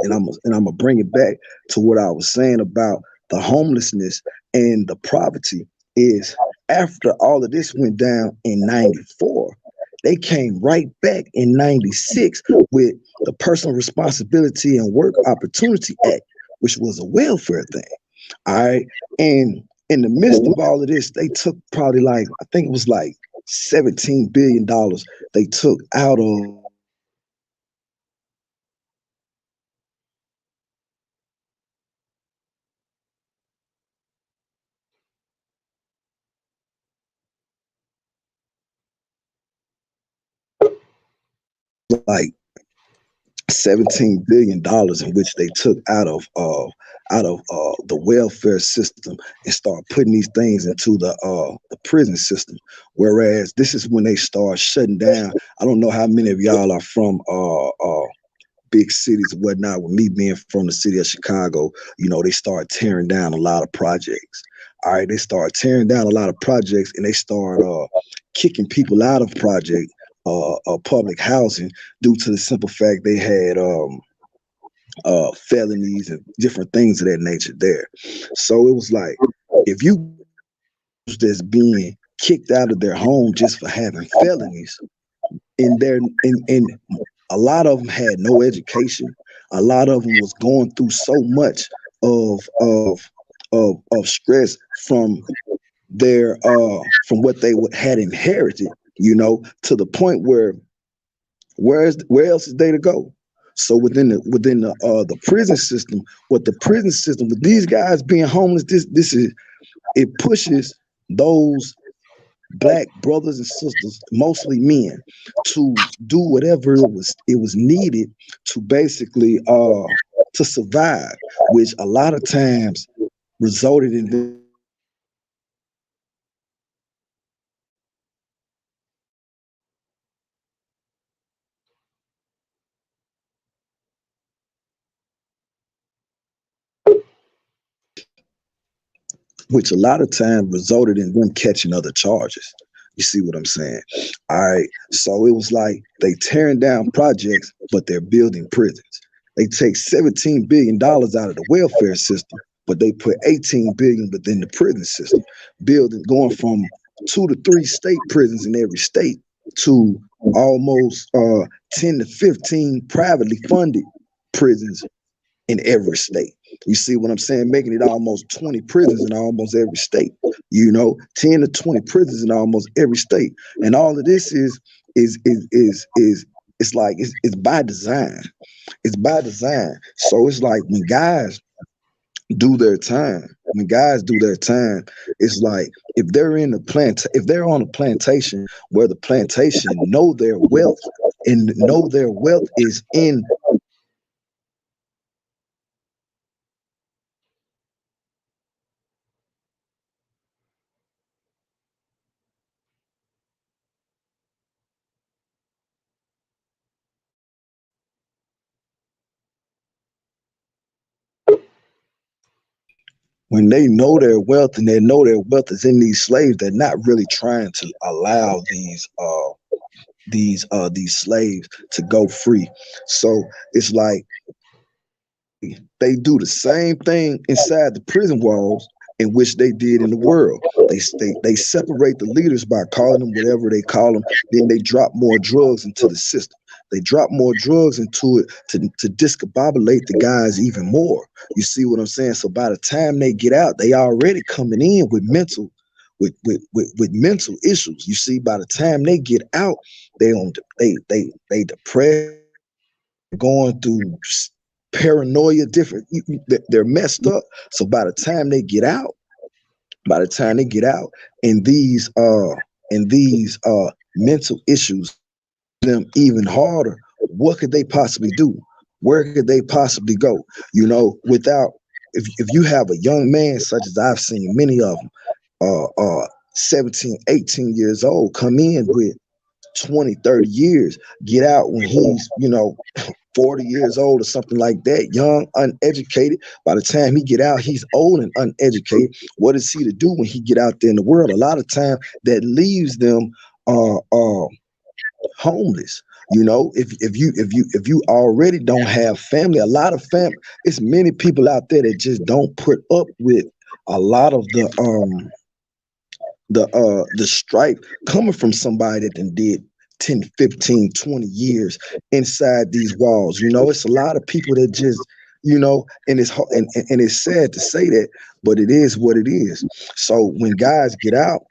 gonna bring it back to what I was saying about the homelessness and the poverty, is after all of this went down in 94, they came right back in 96 with the Personal Responsibility and Work Opportunity Act, which was a welfare thing. All right. And in the midst of all of this, they took probably like, I think it was like $17 billion they took out of like $17 billion in which they took out of the welfare system and start putting these things into the prison system. Whereas this is when they start shutting down. I don't know how many of y'all are from big cities and whatnot. With me being from the city of Chicago, you know, they start tearing down a lot of projects. All right, they start tearing down a lot of projects and they start kicking people out of public housing due to the simple fact they had felonies and different things of that nature there. So it was like, if you that's being kicked out of their home just for having felonies, in a lot of them had no education. A lot of them was going through so much of stress from their from what they had inherited, you know, to the point where where else is they to go? So within the prison system, with these guys being homeless, this is, it pushes those black brothers and sisters, mostly men, to do whatever it was needed to basically to survive, which a lot of times resulted in them, catching other charges. You see what I'm saying? All right. So it was like they tearing down projects, but they're building prisons. They take $17 billion out of the welfare system, but they put $18 billion within the prison system, going from 2 to 3 state prisons in every state to almost 10 to 15 privately funded prisons in every state. You see what I'm saying? Making it almost 20 prisons in almost every state. 10 to 20 prisons in almost every state. And all of this is it's like it's by design. It's by design. So it's like when guys do their time, it's like if they're if they're on a plantation where the plantation know their wealth and know their wealth is in when they know their wealth and they know their wealth is in these slaves, they're not really trying to allow these slaves to go free. So it's like they do the same thing inside the prison walls in which they did in the world. They separate the leaders by calling them whatever they call them. Then they drop more drugs into the system. They drop more drugs into it to discombobulate the guys even more. You see what I'm saying? So by the time they get out, they already coming in with mental mental issues. You see, by the time they get out, they depressed, going through paranoia, different. They're messed up. So by the time they get out, and these mental issues them even harder, what could they possibly do? Where could they possibly go? Without if you have a young man such as I've seen many of them, 17, 18 years old, come in with 20, 30 years, get out when he's 40 years old or something like that, young, uneducated. By the time he get out, he's old and uneducated. What is he to do when he get out there in the world? A lot of time that leaves them homeless. If you already don't have family, a lot of family, it's many people out there that just don't put up with a lot of the strife coming from somebody that then did 10, 15, 20 years inside these walls. It's a lot of people that just, and it's sad to say that, but it is what it is. So when guys get out,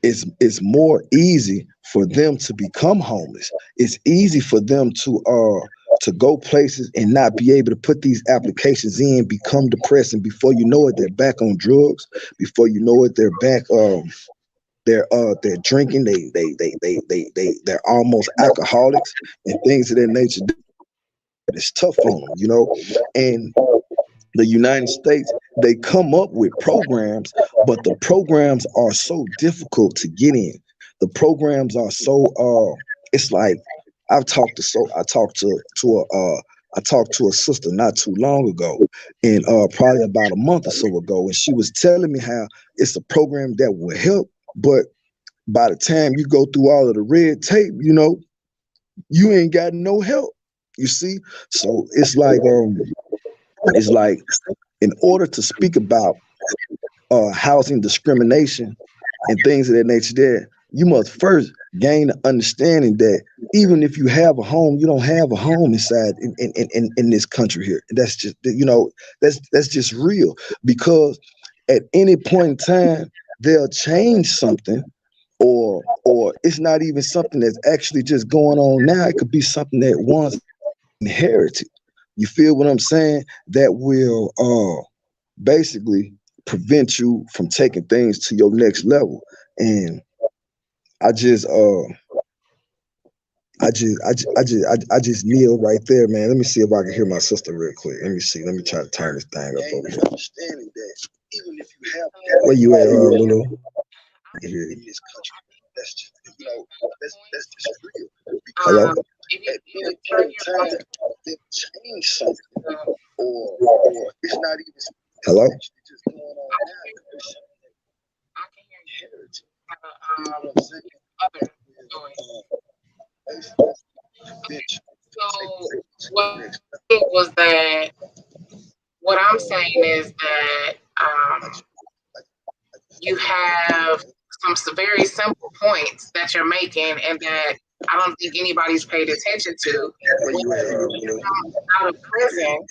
it's more easy for them to become homeless. It's easy for them to go places and not be able to put these applications in, become depressed, and before you know it, they're back on drugs. Before you know it, they're back. They're drinking. They're almost alcoholics and things of that nature. It's tough on them, and the United States, they come up with programs, but the programs are so difficult to get in. The programs are so it's like I talked to a sister not too long ago, and probably about a month or so ago, and she was telling me how it's a program that will help, but by the time you go through all of the red tape, you ain't got no help. You see, so it's like in order to speak about housing discrimination and things of that nature there, you must first gain the understanding that even if you have a home, you don't have a home inside in this country here. That's just, that's just real, because at any point in time, they'll change something, or it's not even something that's actually just going on now. It could be something that once inherited. You feel what I'm saying? That will basically prevent you from taking things to your next level. And I just kneel right there, man. Let me see if I can hear my sister real quick. Let me see. Let me try to turn this thing up over here. Understanding that even if you have, where you at, Lulu? Here in this country, that's just that's just real. Hello. At any point in time, they change something, or it's not even. Hello. Just going on So what was that? What I'm saying is that you have some very simple points that you're making, and that I don't think anybody's paid attention to. When you come out of prison,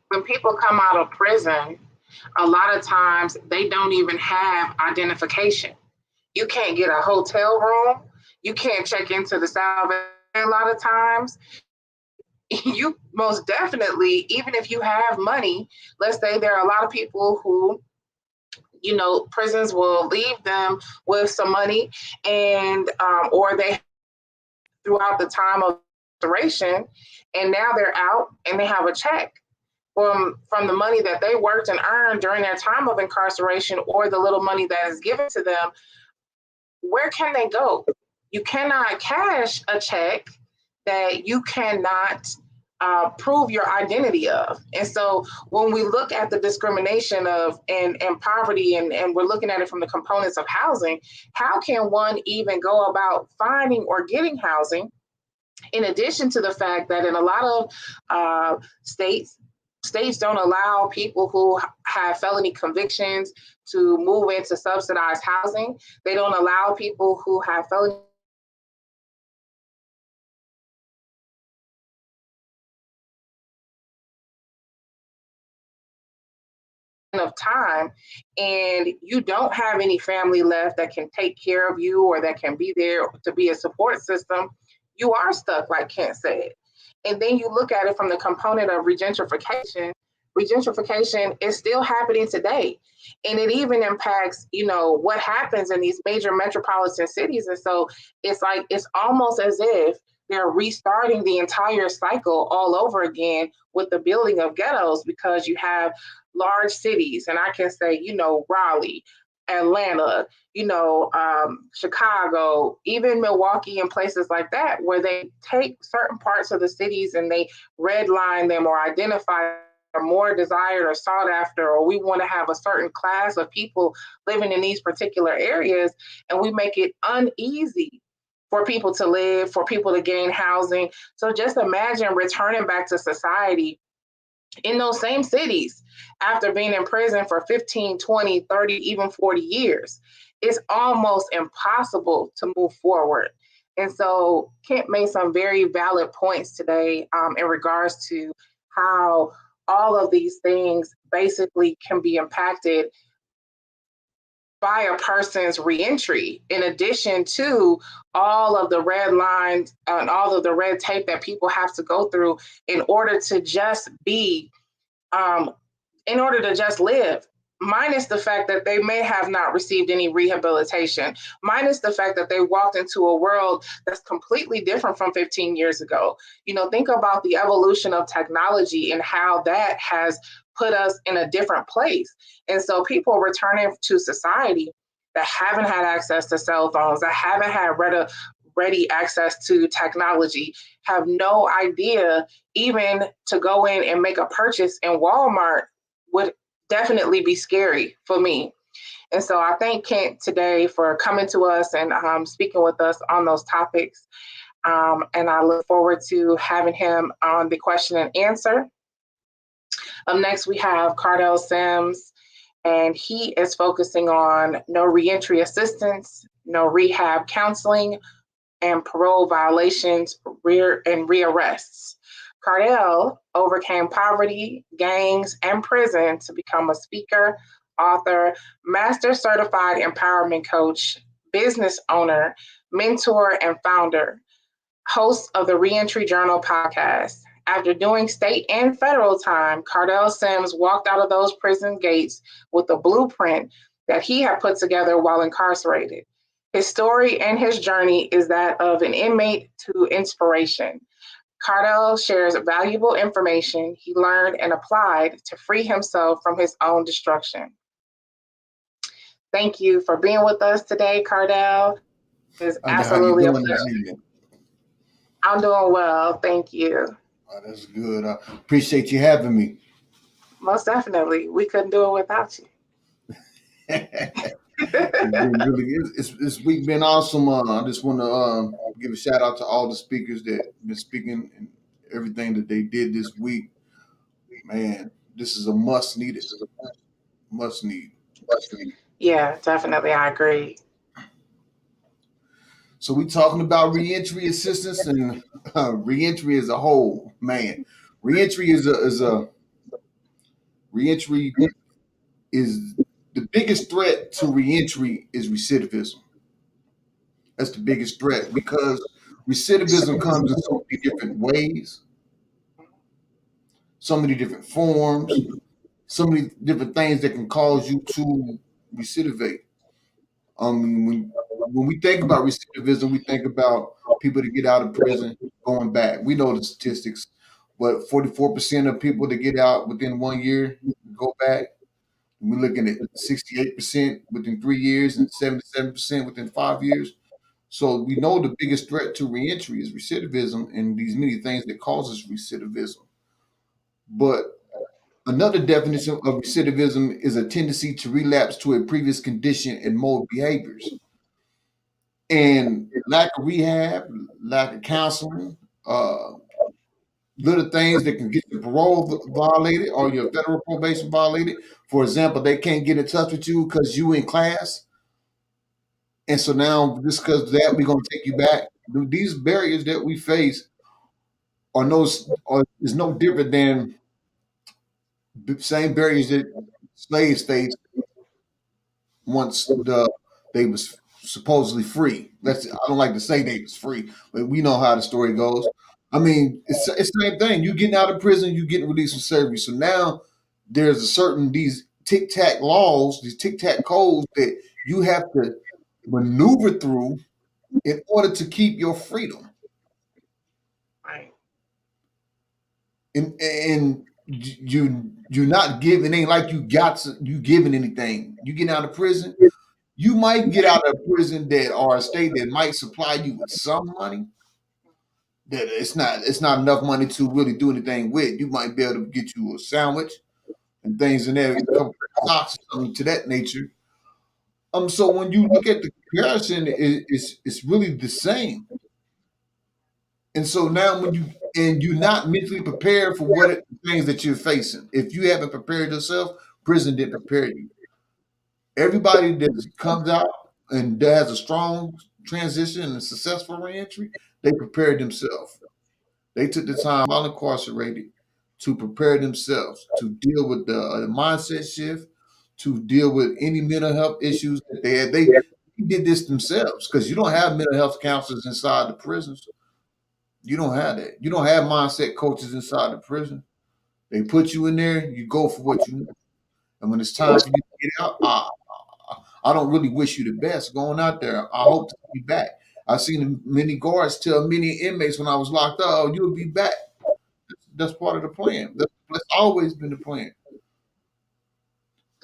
When people come out of prison, a lot of times they don't even have identification. You can't get a hotel room. You can't check into the Salvation a lot of times. You most definitely, even if you have money, let's say there are a lot of people who, prisons will leave them with some money and or they throughout the time of incarceration, and now they're out and they have a check from the money that they worked and earned during their time of incarceration or the little money that is given to them. Where can they go? You cannot cash a check that you cannot prove your identity of. And so when we look at the discrimination of and poverty and we're looking at it from the components of housing, how can one even go about finding or getting housing? In addition to the fact that in a lot of states don't allow people who have felony convictions to move into subsidized housing. They don't allow people who have felony of time, and you don't have any family left that can take care of you or that can be there to be a support system, you are stuck, like Kent said. And then you look at it from the component of regentrification. Regentrification is still happening today. And it even impacts, what happens in these major metropolitan cities. And so it's like, it's almost as if they're restarting the entire cycle all over again with the building of ghettos, because you have large cities, and I can say, Raleigh, Atlanta, Chicago, even Milwaukee and places like that, where they take certain parts of the cities and they redline them or identify are more desired or sought after, or we want to have a certain class of people living in these particular areas, and we make it uneasy for people to live, for people to gain housing. So just imagine returning back to society in those same cities after being in prison for 15, 20, 30, even 40 years. It's almost impossible to move forward. And so Kent made some very valid points today in regards to how all of these things basically can be impacted by a person's reentry, in addition to all of the red lines and all of the red tape that people have to go through in order to just be, in order to just live, minus the fact that they may have not received any rehabilitation, minus the fact that they walked into a world that's completely different from 15 years ago. Think about the evolution of technology and how that has put us in a different place. And so people returning to society that haven't had access to cell phones, that haven't had ready access to technology, have no idea even to go in and make a purchase in Walmart would definitely be scary for me. And so I thank Kent today for coming to us and speaking with us on those topics. And I look forward to having him on the question and answer. Up next, we have Kardell Simms, and he is focusing on no reentry assistance, no rehab counseling, and parole violations, rearrests. Kardell overcame poverty, gangs, and prison to become a speaker, author, master certified empowerment coach, business owner, mentor, and founder, host of the Reentry Journal podcast. After doing state and federal time, Kardell Simms walked out of those prison gates with a blueprint that he had put together while incarcerated. His story and his journey is that of an inmate to inspiration. Kardell shares valuable information he learned and applied to free himself from his own destruction. Thank you for being with us today, Kardell. It's absolutely a pleasure. I'm doing well, thank you. Oh, that's good. I appreciate you having me. Most definitely. We couldn't do it without you. This week been awesome. I just want to give a shout out to all the speakers that have been speaking everything that they did this week. Man, this is a must needed, must need. Yeah, definitely. I agree. So we talking about reentry assistance and reentry as a whole. Man, reentry is a reentry is the biggest threat to reentry is recidivism. That's the biggest threat because recidivism comes in so many different ways, so many different forms, so many different things that can cause you to recidivate. When we think about recidivism, we think about people that get out of prison going back. We know the statistics, but 44% of people that get out within 1 year go back. We're looking at 68% within 3 years and 77% within 5 years. So we know the biggest threat to reentry is recidivism and these many things that causes recidivism. But another definition of recidivism is a tendency to relapse to a previous condition and mold behaviors. And lack of rehab, lack of counseling, uh, little things that can get your parole violated or your federal probation violated. For example, they can't get in touch with you because you in class. And so now, just because of that, we're going to take you back. These barriers that we face is no different than the same barriers that slaves faced once they was supposedly free. I don't like to say they was free, but we know how the story goes. I mean, it's the same thing. You getting out of prison, you getting released from slavery. So now there's a certain these tic tac laws, these tic tac codes that you have to maneuver through in order to keep your freedom. Right. And you're not giving. Ain't like you giving anything. You getting out of prison. You might get out of prison that or a state that might supply you with some money. That it's not enough money to really do anything with. You might be able to get you a sandwich and things in there, a couple of socks, something to that nature. So when you look at the comparison, it's really the same. And so now you're not mentally prepared for things that you're facing. If you haven't prepared yourself, prison didn't prepare you. Everybody that comes out and that has a strong transition and a successful reentry, they prepared themselves. They took the time while incarcerated to prepare themselves to deal with the mindset shift, to deal with any mental health issues that they had. They did this themselves because you don't have mental health counselors inside the prisons. You don't have that. You don't have mindset coaches inside the prison. They put you in there, you go for what you know. And when it's time for you to get out, I don't really wish you the best going out there. I hope to be back. I've seen many guards tell many inmates when I was locked up, "Oh, you'll be back." That's part of the plan. That's always been the plan.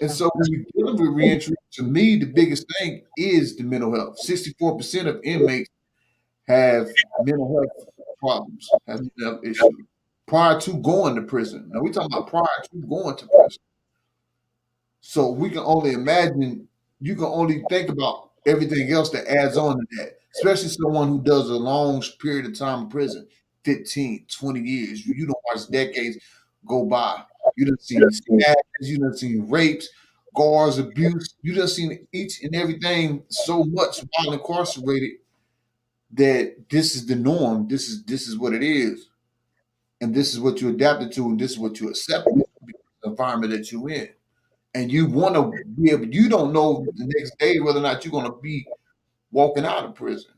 And so when you're dealing with reentry, to me, the biggest thing is the mental health. 64% of inmates have mental health problems, have mental health issues prior to going to prison. Now we're talking about prior to going to prison. So we can only imagine, you can only think about everything else that adds on to that, especially someone who does a long period of time in prison, 15, 20 years. You don't watch decades go by. You done seen stabbings, you done seen rapes, guards, abuse. You done seen each and everything so much while incarcerated that this is the norm. This is what it is. And this is what you adapted to, and this is what you accepted because of the environment that you're in. And you want to be able, you don't know the next day whether or not you're going to be walking out of prison.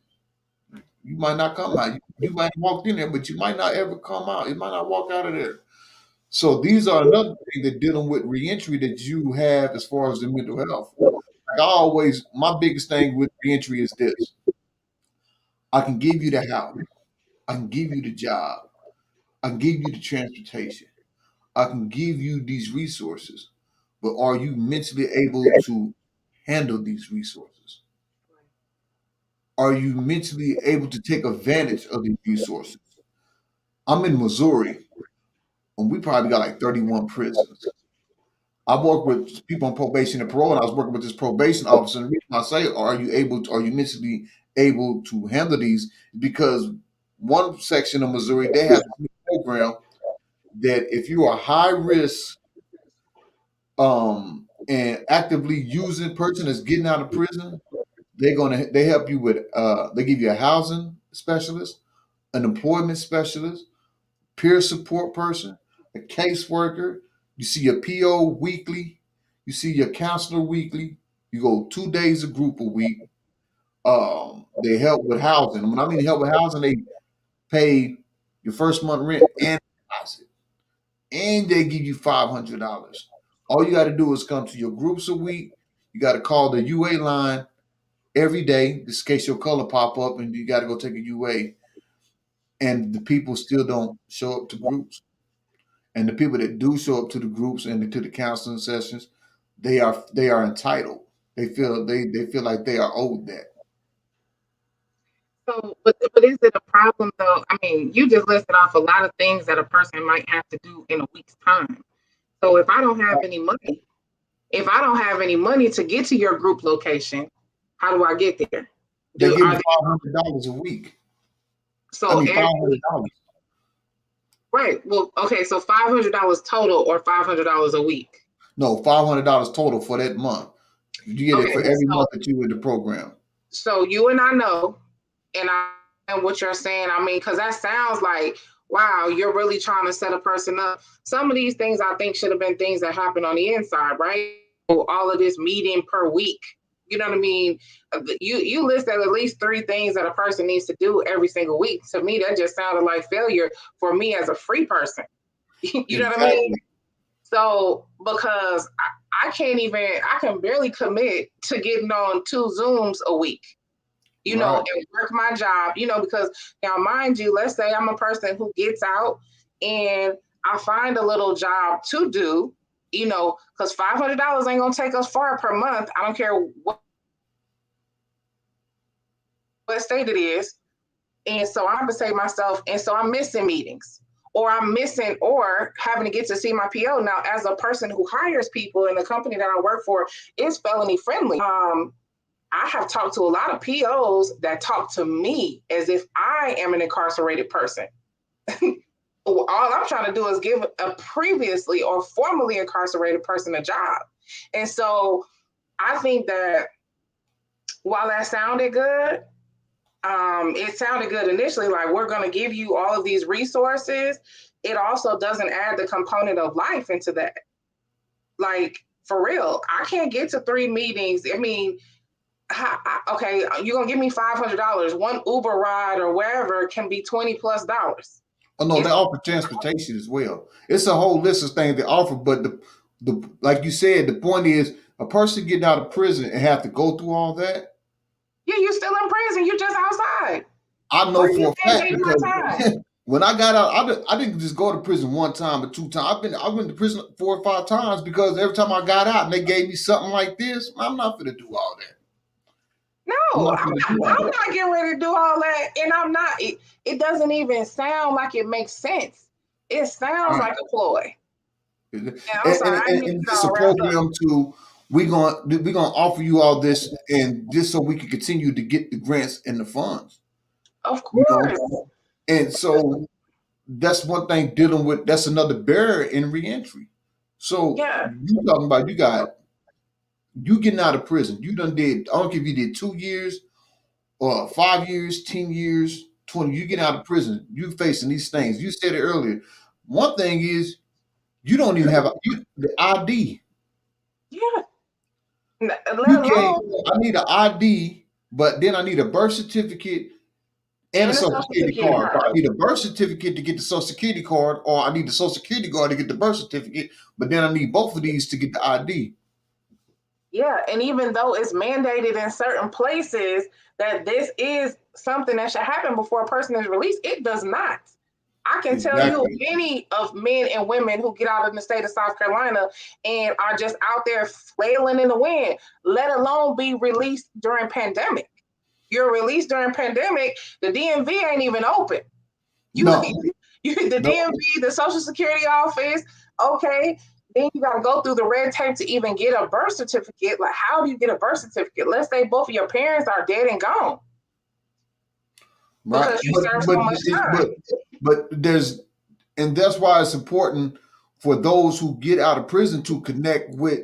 You might not come out. You might have walked in there, but you might not ever come out. You might not walk out of there. So these are another thing that dealing with reentry that you have as far as the mental health. Like my biggest thing with reentry is this. I can give you the house. I can give you the job. I can give you the transportation. I can give you these resources. But are you mentally able to handle these resources? Are you mentally able to take advantage of these resources? I'm in Missouri, and we probably got like 31 prisons. I work with people on probation and parole, and I was working with this probation officer. And the reason I say, are you mentally able to handle these? Because one section of Missouri, they have program that if you are high risk and actively using person that's getting out of prison, they help you with they give you a housing specialist, an employment specialist, peer support person, a caseworker. You see your PO weekly. You see your counselor weekly. You go 2 days a group a week. They help with housing. When I mean help with housing, they pay your first month rent and deposit, and they give you $500. All you got to do is come to your groups a week. You got to call the UA line every day, just in case your color pop up and you got to go take a UA. And the people still don't show up to groups. And the people that do show up to the groups and to the counseling sessions, they are entitled. They feel like they are owed that. So, but is it a problem though? I mean, you just listed off a lot of things that a person might have to do in a week's time. So if I don't have any money, to get to your group location, how do I get there? They give you $500 a week. So $500. Right. Well, okay. So $500 total or $500 a week? No, $500 total for that month. You get it for every month that you in the program. So you and I know, and I know what you're saying. I mean, because that sounds like, wow, you're really trying to set a person up. Some of these things I think should have been things that happen on the inside, right? All of this meeting per week. You know what I mean? You listed at least 3 things that a person needs to do every single week. To me, that just sounded like failure for me as a free person. You know what I mean? So, because I can barely commit to getting on 2 Zooms a week, and work my job, because now, mind you, let's say I'm a person who gets out and I find a little job to do, because $500 ain't going to take us far per month. I don't care what state it is. And so I'm going to say to myself, and so I'm missing meetings. Or I'm missing or having to get to see my PO. Now, as a person who hires people in the company that I work for is felony friendly. I have talked to a lot of POs that talk to me as if I am an incarcerated person. All I'm trying to do is give a previously or formerly incarcerated person a job. And so I think that while that sounded good, it sounded good initially, like we're going to give you all of these resources. It also doesn't add the component of life into that. Like, for real, I can't get to 3 meetings. I mean, okay, you're going to give me $500. One Uber ride or wherever can be $20+. Oh, no, they offer transportation as well. It's a whole list of things they offer. But the like you said, the point is a person getting out of prison and have to go through all that. Yeah, you're still in prison. You're just outside. I know for a fact because when I got out, I didn't just go to prison 1 time or 2 times. I went to prison 4 or 5 times because every time I got out and they gave me something like this, I'm not going to do all that. No, I'm not getting ready to do all that. And I'm not. It doesn't even sound like it makes sense. It sounds like a ploy. And it's a program to, we're gonna offer you all this, and just so we can continue to get the grants and the funds. Of course. And so that's one thing dealing with. That's another barrier in reentry. So you talking about you getting out of prison. You done did. I don't care if you did 2 years or 5 years, 10 years, 20. You get out of prison. You facing these things. You said it earlier. One thing is you don't even have the ID. Yeah. I need an ID, but then I need a birth certificate and a Social Security card. I need a birth certificate to get the Social Security card, or I need the Social Security card to get the birth certificate, but then I need both of these to get the ID. Yeah, and even though it's mandated in certain places that this is something that should happen before a person is released, it does not. I can tell you many of men and women who get out of the state of South Carolina and are just out there flailing in the wind, let alone be released during pandemic. You're released during pandemic, the DMV ain't even open. The DMV, the Social Security office, okay, then you got to go through the red tape to even get a birth certificate. Like, how do you get a birth certificate? Let's say both of your parents are dead and gone. Right. Because you served so much time. But there's And that's why it's important for those who get out of prison to connect with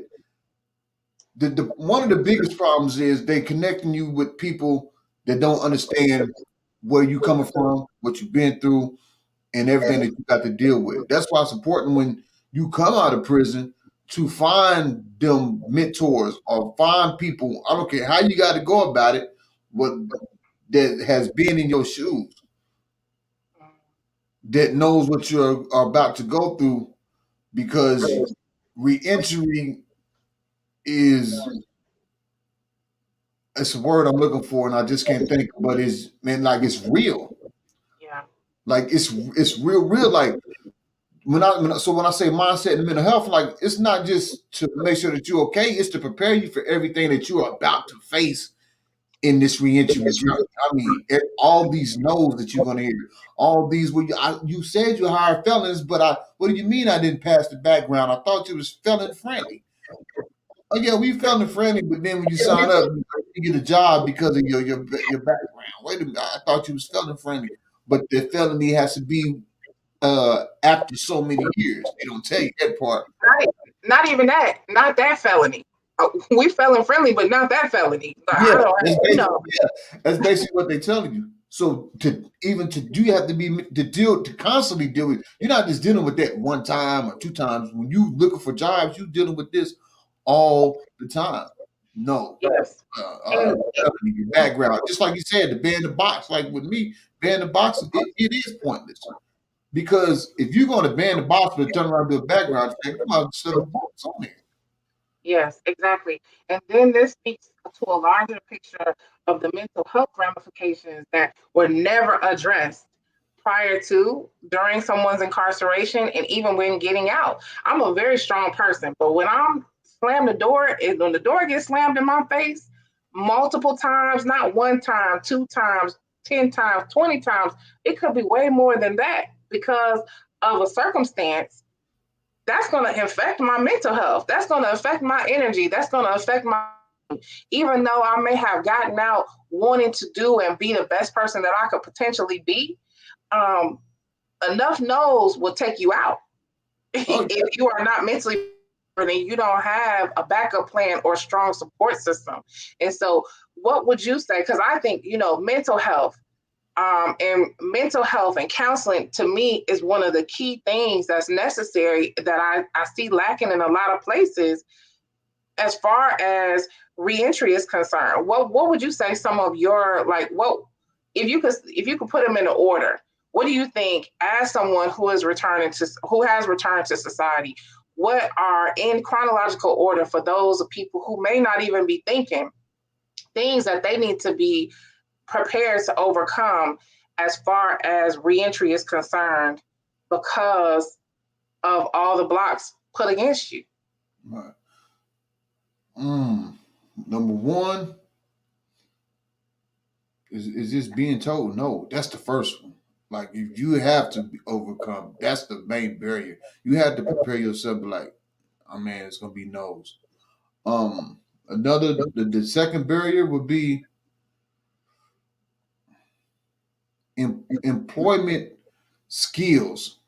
one of the biggest problems is they connecting you with people that don't understand where you coming from, what you've been through, and everything that you got to deal with. That's why it's important when you come out of prison to find them mentors or find people. I don't care how you got to go about it, but that has been in your shoes, that knows what you're about to go through, because reentry is, it's a word I'm looking for and I just can't think, but it's, man, like it's real. Yeah. Like it's real. Like when I say mindset and mental health, like it's not just to make sure that you're okay, it's to prepare you for everything that you are about to face in this reentry journey. I mean, all these no's that you're gonna hear, all these you said you hired felons, but what do you mean I didn't pass the background? I thought you was felon friendly. Oh yeah, we felon friendly, but then when you sign up, you get a job because of your background. Wait a minute, I thought you was felon friendly, but the felony has to be after so many years. They don't tell you that part. Not even that. Not that felony. We felon friendly, but not that felony. Yeah, I don't have, that's basically what they're telling you. So do you have to be to constantly deal with? You're not just dealing with that one time or two times. When you looking for jobs, you dealing with this all the time. No, yes. Your background, just like you said, the ban the box. Like with me, ban the box, it is pointless. Because if you're going to ban the box but turn around and do a background check, you might set a box on there. Yes, exactly. And then this speaks to a larger picture of the mental health ramifications that were never addressed prior to, during someone's incarceration, and even when getting out. I'm a very strong person, but when I'm slammed the door, when the door gets slammed in my face multiple times, not one time, two times, 10 times, 20 times, it could be way more than that because of a circumstance that's going to affect my mental health. That's going to affect my energy. That's going to affect my, even though I may have gotten out wanting to do and be the best person that I could potentially be, enough no's will take you out. If you are not mentally, and you don't have a backup plan or strong support system. And so what would you say? Because I think, mental health, and mental health and counseling to me is one of the key things that's necessary that I see lacking in a lot of places as far as reentry is concerned. What would you say some of your, if you could put them in order, what do you think as someone who has returned to society, what are in chronological order for those people who may not even be thinking things that they need to be prepared to overcome as far as reentry is concerned because of all the blocks put against you? Right. Number one is just being told no. That's the first one. Like if you have to overcome, that's the main barrier. You have to prepare yourself. Like, oh man, it's gonna be no's. The second barrier would be employment skills.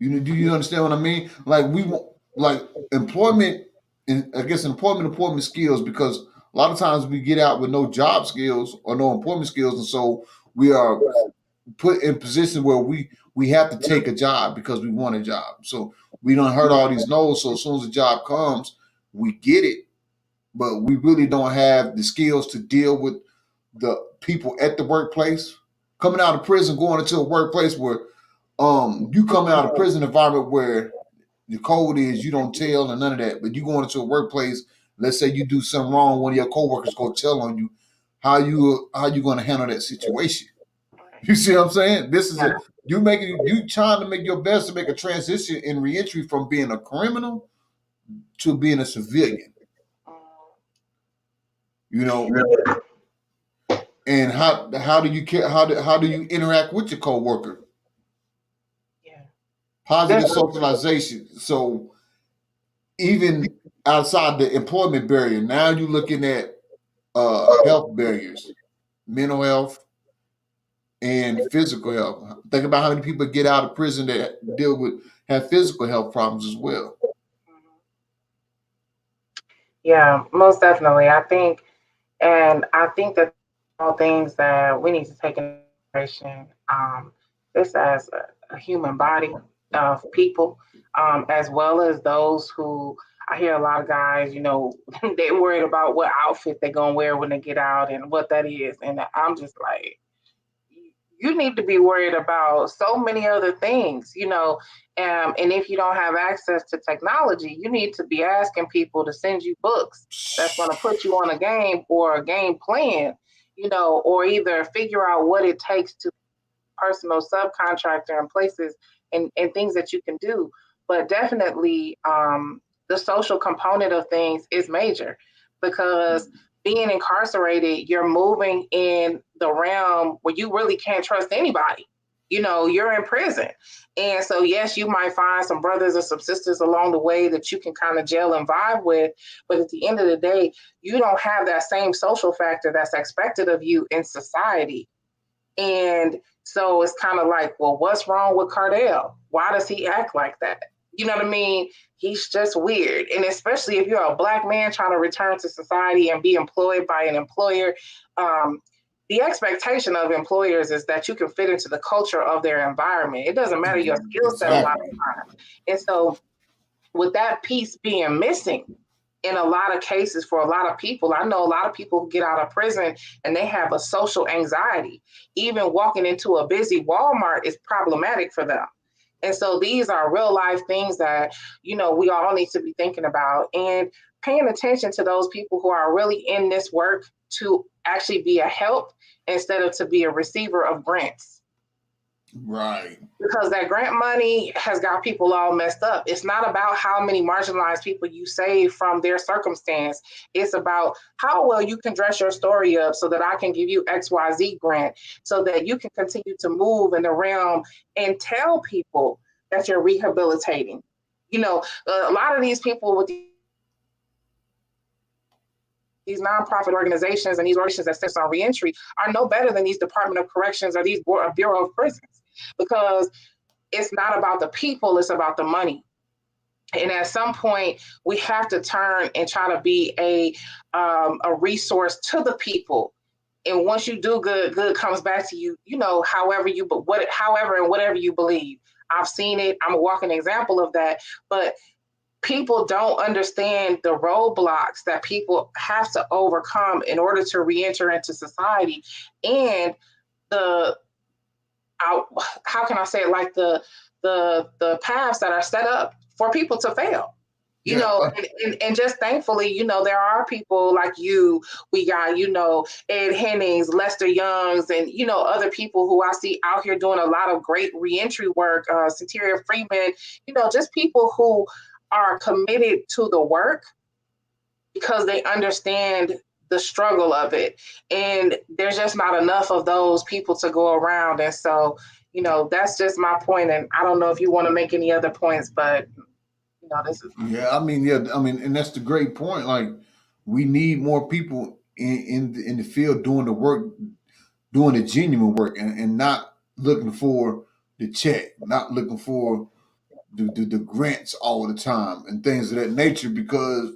Do you understand what I mean? Like we want, like employment, and I guess employment skills, because a lot of times we get out with no job skills or no employment skills, and so we are put in position where we have to take a job because we want a job. So we don't heard all these no's. So as soon as the job comes, we get it, but we really don't have the skills to deal with the people at the workplace. Coming out of prison, going into a workplace where you come out of prison environment where the code is you don't tell and none of that, but you go into a workplace, let's say you do something wrong, one of your coworkers go tell on you, how you going to handle that situation? You see what I'm saying? This is you trying to make your best to make a transition in reentry from being a criminal to being a civilian. And how do you interact with your coworker? Positive socialization. So even outside the employment barrier, now you're looking at health barriers, mental health, and physical health. Think about how many people get out of prison that have physical health problems as well. Yeah, most definitely. I think that all things that we need to take into consideration. This as a human body of people, as well as those who I hear a lot of guys, they're worried about what outfit they're gonna wear when they get out and what that is, and I'm just like, you need to be worried about so many other things, and if you don't have access to technology, you need to be asking people to send you books that's going to put you on a game or a game plan, or either figure out what it takes to personal subcontractor and places and things that you can do. But definitely, the social component of things is major because being incarcerated, you're moving in the realm where you really can't trust anybody. You're in prison. And so, yes, you might find some brothers or some sisters along the way that you can kind of gel and vibe with. But at the end of the day, you don't have that same social factor that's expected of you in society. And so it's kind of like, well, what's wrong with Kardell? Why does he act like that? You know what I mean? He's just weird. And especially if you're a Black man trying to return to society and be employed by an employer, the expectation of employers is that you can fit into the culture of their environment. It doesn't matter your skill set a lot of times. And so with that piece being missing, in a lot of cases for a lot of people, I know a lot of people who get out of prison and they have a social anxiety. Even walking into a busy Walmart is problematic for them. And so these are real life things that, we all need to be thinking about and paying attention to those people who are really in this work to actually be a help instead of to be a receiver of grants. Right. Because that grant money has got people all messed up. It's not about how many marginalized people you save from their circumstance. It's about how well you can dress your story up so that I can give you XYZ grant so that you can continue to move in the realm and tell people that you're rehabilitating. A lot of these people with these nonprofit organizations and these organizations that focus on reentry are no better than these Department of Corrections or these Bureau of Prisons, because it's not about the people, it's about the money. And at some point, we have to turn and try to be a resource to the people. And once you do good, good comes back to you. However and whatever you believe. I've seen it. I'm a walking example of that. But people don't understand the roadblocks that people have to overcome in order to reenter into society, and how can I say it, like the paths that are set up for people to fail. And just thankfully, there are people like you. We got, Ed Hennings, Lester Youngs, and, other people who I see out here doing a lot of great reentry work, Centuria Freeman, just people who are committed to the work because they understand the struggle of it. And there's just not enough of those people to go around. And so, that's just my point. And I don't know if you want to make any other points, but this is. And that's the great point. Like, we need more people in the field doing the work, doing the genuine work, and not looking for the check, not looking for the grants all the time and things of that nature, because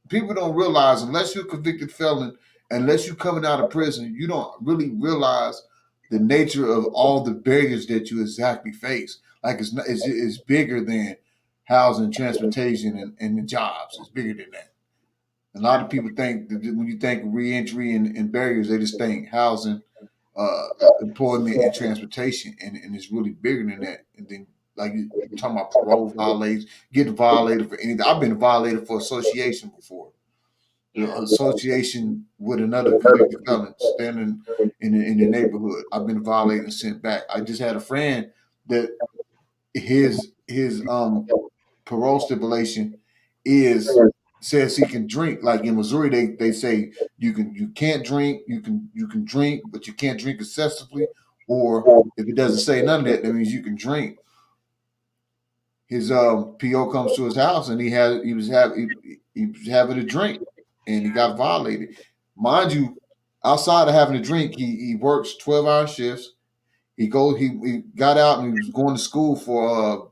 people don't realize, unless you're a convicted felon, unless you're coming out of prison, you don't really realize the nature of all the barriers that you exactly face. Like, it's bigger than housing, transportation, and the jobs. It's bigger than that. A lot of people think that when you think reentry and barriers, they just think housing, employment, and transportation, and it's really bigger than that. And then, like, you're talking about parole violations, getting violated for anything. I've been violated for association before. The association with another convicted felon standing in the neighborhood. I've been violated and sent back. I just had a friend that his parole stipulation says he can drink. Like in Missouri, they say you can't drink, you can drink, but you can't drink excessively. Or if it doesn't say none of that, that means you can drink. His PO comes to his house and he was having a drink and he got violated. Mind you, outside of having a drink, he works 12-hour shifts. He got out and he was going to school for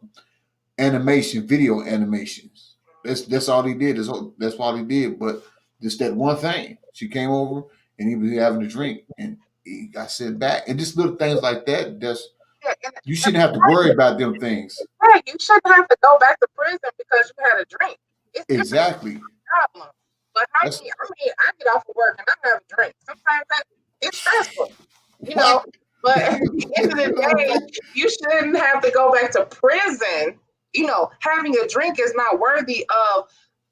animation, video animations. That's all he did. That's all he did. But just that one thing. She came over and he was having a drink and he got sent back. And just little things like that. You shouldn't have to worry about them things. Right, you shouldn't have to go back to prison because you had a drink. It's exactly a problem. But I get off of work and I have a drink. Sometimes it's stressful, you know. But at the end of the day, you shouldn't have to go back to prison. You know, having a drink is not worthy of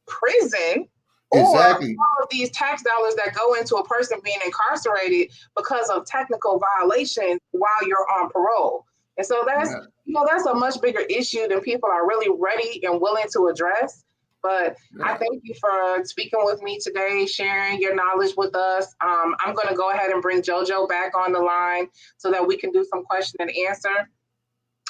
prison or all of these tax dollars that go into a person being incarcerated because of technical violations while you're on parole. And so that's a much bigger issue than people are really ready and willing to address. But I thank you for speaking with me today, sharing your knowledge with us. I'm going to go ahead and bring Jojo back on the line so that we can do some question and answer.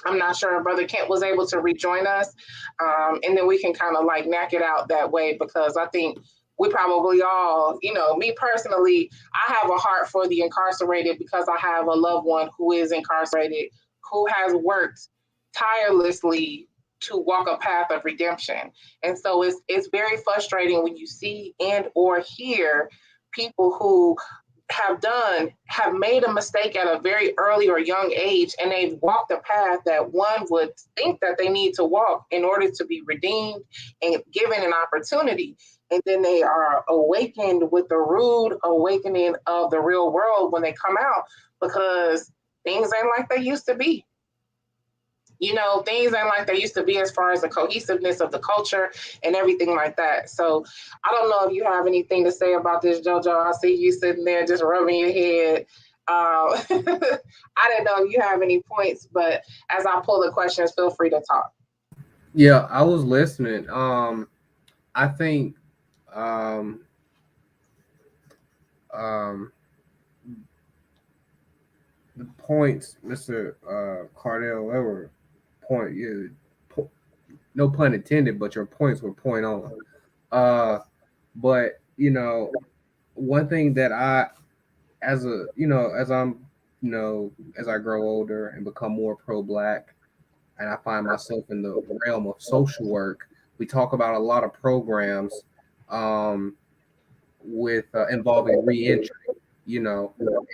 I'm not sure if Brother Kent was able to rejoin us. And then we can kind of like knock it out that way, because I think we probably all, me personally, I have a heart for the incarcerated because I have a loved one who is incarcerated, who has worked tirelessly to walk a path of redemption. And so it's very frustrating when you see and or hear people who have made a mistake at a very early or young age, and they've walked a path that one would think that they need to walk in order to be redeemed and given an opportunity. And then they are awakened with the rude awakening of the real world when they come out, because things ain't like they used to be. Things ain't like they used to be as far as the cohesiveness of the culture and everything like that. So I don't know if you have anything to say about this, Jojo. I see you sitting there just rubbing your head. I didn't know if you have any points, but as I pull the questions, feel free to talk. Yeah, I was listening. I think the points Mr. Kardell ever point, no pun intended, but your points were point on. But one thing that as I grow older and become more pro-Black, and I find myself in the realm of social work, we talk about a lot of programs with involving reentry,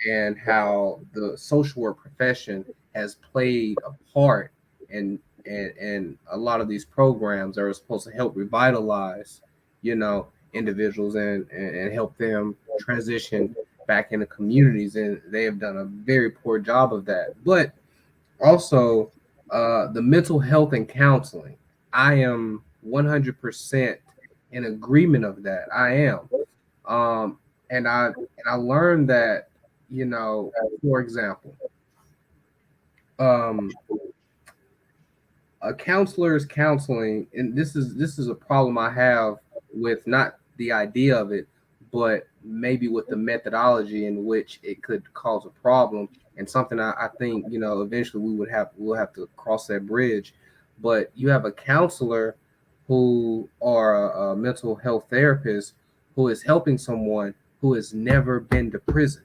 and how the social work profession has played a part in a lot of these programs that are supposed to help revitalize, individuals and help them transition back into communities, and they have done a very poor job of that. But also the mental health and counseling, I am 100% in agreement of that. I am. And I learned that, for example, a counselor's counseling, and this is a problem I have with not the idea of it, but maybe with the methodology in which it could cause a problem, and something I think eventually we'll have to cross that bridge. But you have a counselor who or a mental health therapist who is helping someone who has never been to prison.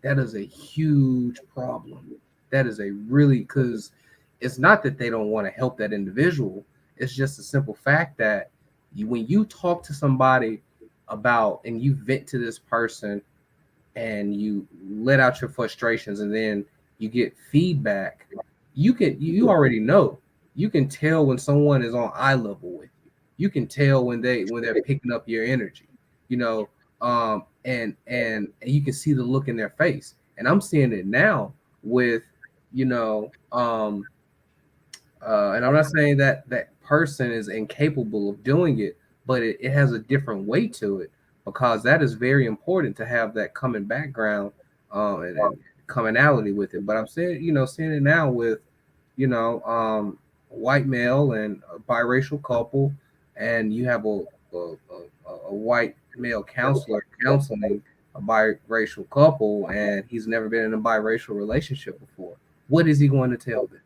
That is a huge problem. That is because it's not that they don't want to help that individual. It's just a simple fact that when you talk to somebody about and you vent to this person and you let out your frustrations and then you get feedback, you already know. You can tell when someone is on eye level with you. You can tell when they're picking up your energy, and you can see the look in their face. And I'm seeing it now with, and I'm not saying that person is incapable of doing it, but it has a different weight to it, because that is very important to have that common background and commonality with it. But I'm saying, seeing it now with, white male and a biracial couple, and you have a white male counselor counseling a biracial couple, and he's never been in a biracial relationship before. What is he going to tell them?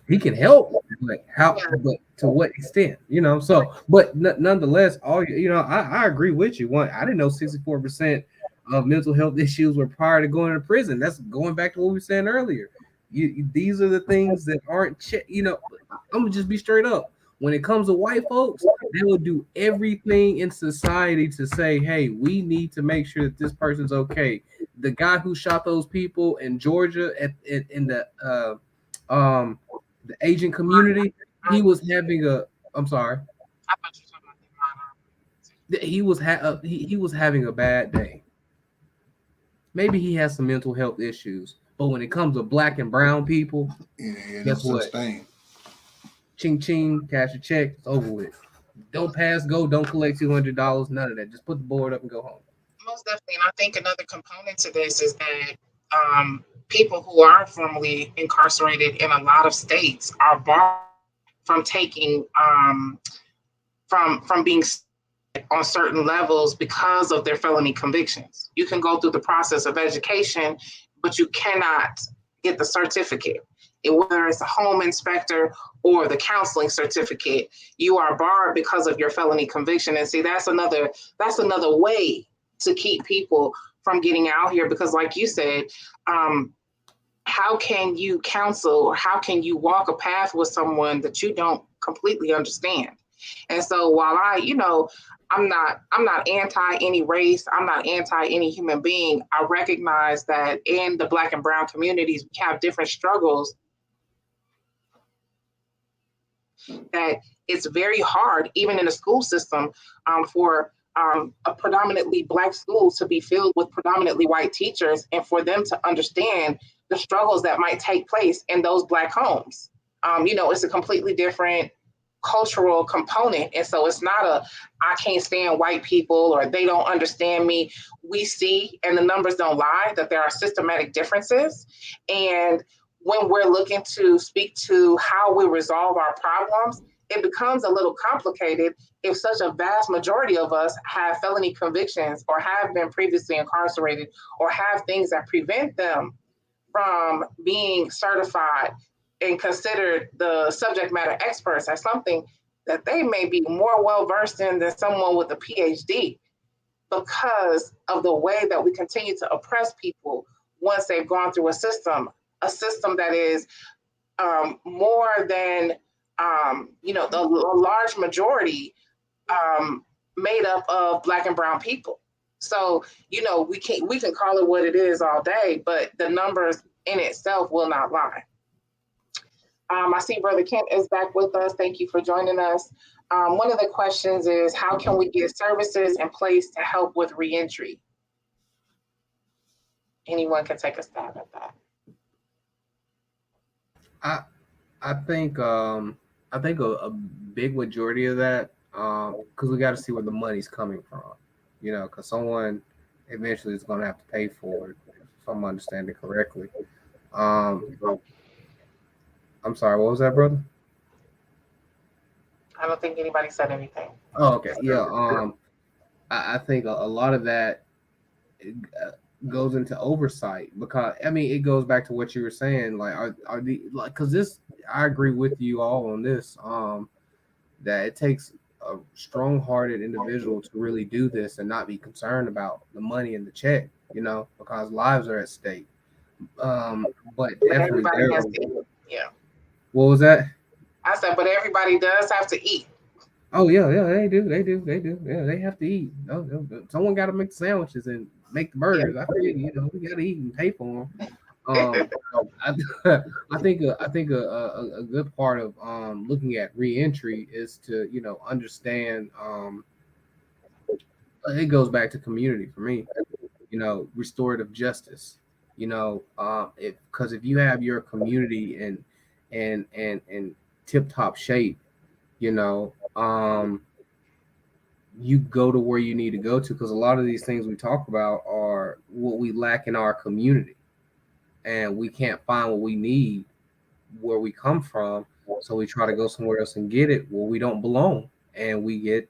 he can help, but how? But to what extent? So, but nonetheless, I agree with you. I didn't know 64% of mental health issues were prior to going to prison. That's going back to what we were saying earlier. These are the things that aren't I'm gonna just be straight up. When it comes to white folks, they will do everything in society to say, hey, we need to make sure that this person's okay. The guy who shot those people in Georgia in the Asian community, he was having a. I'm sorry. He was he was having a bad day. Maybe he has some mental health issues, but when it comes to black and brown people, guess what? Ching ching, cash a check, it's over with. Don't pass go, don't collect $200, none of that. Just put the board up and go home. Most definitely, and I think another component to this is that people who are formerly incarcerated in a lot of states are barred from taking from being on certain levels because of their felony convictions. You can go through the process of education, but you cannot get the certificate. Whether it's a home inspector or the counseling certificate, you are barred because of your felony conviction. And see, that's another way to keep people from getting out here, because like you said, how can you counsel or how can you walk a path with someone that you don't completely understand? And so while I'm not anti any race, I'm not anti any human being, I recognize that in the black and brown communities, we have different struggles, that it's very hard, even in the school system, for a predominantly black school to be filled with predominantly white teachers, and for them to understand the struggles that might take place in those black homes. It's a completely different cultural component. And so it's not I can't stand white people or they don't understand me. We see, and the numbers don't lie, that there are systematic differences. And when we're looking to speak to how we resolve our problems, it becomes a little complicated if such a vast majority of us have felony convictions or have been previously incarcerated or have things that prevent them from being certified and considered the subject matter experts as something that they may be more well-versed in than someone with a PhD, because of the way that we continue to oppress people once they've gone through a system that is more than, the large majority made up of black and brown people. So, we can call it what it is all day, but the numbers in itself will not lie. I see Brother Kent is back with us. Thank you for joining us. One of the questions is, how can we get services in place to help with reentry? Anyone can take a stab at that. I think a big majority of that, because we got to see where the money's coming from, because someone eventually is going to have to pay for it, if I'm understanding correctly. I'm sorry, what was that, brother? I don't think anybody said anything. Oh, okay. Yeah. I think a lot of that goes into oversight, because it goes back to what you were saying. Like, are the because this, I agree with you all on this. That it takes a strong-hearted individual to really do this and not be concerned about the money and the check, because lives are at stake. But definitely, yeah. What was that? I said, but everybody does have to eat. Oh yeah, they do. Yeah, they have to eat. Someone got to make the sandwiches and make the burgers. Yeah. I think we got to eat and pay for them. I think a good part of looking at reentry is to understand. It goes back to community for me. Restorative justice. Because if you have your community in tip top shape, you go to where you need to go to, because a lot of these things we talk about are what we lack in our community, and we can't find what we need where we come from, so we try to go somewhere else and get it where we don't belong, and we get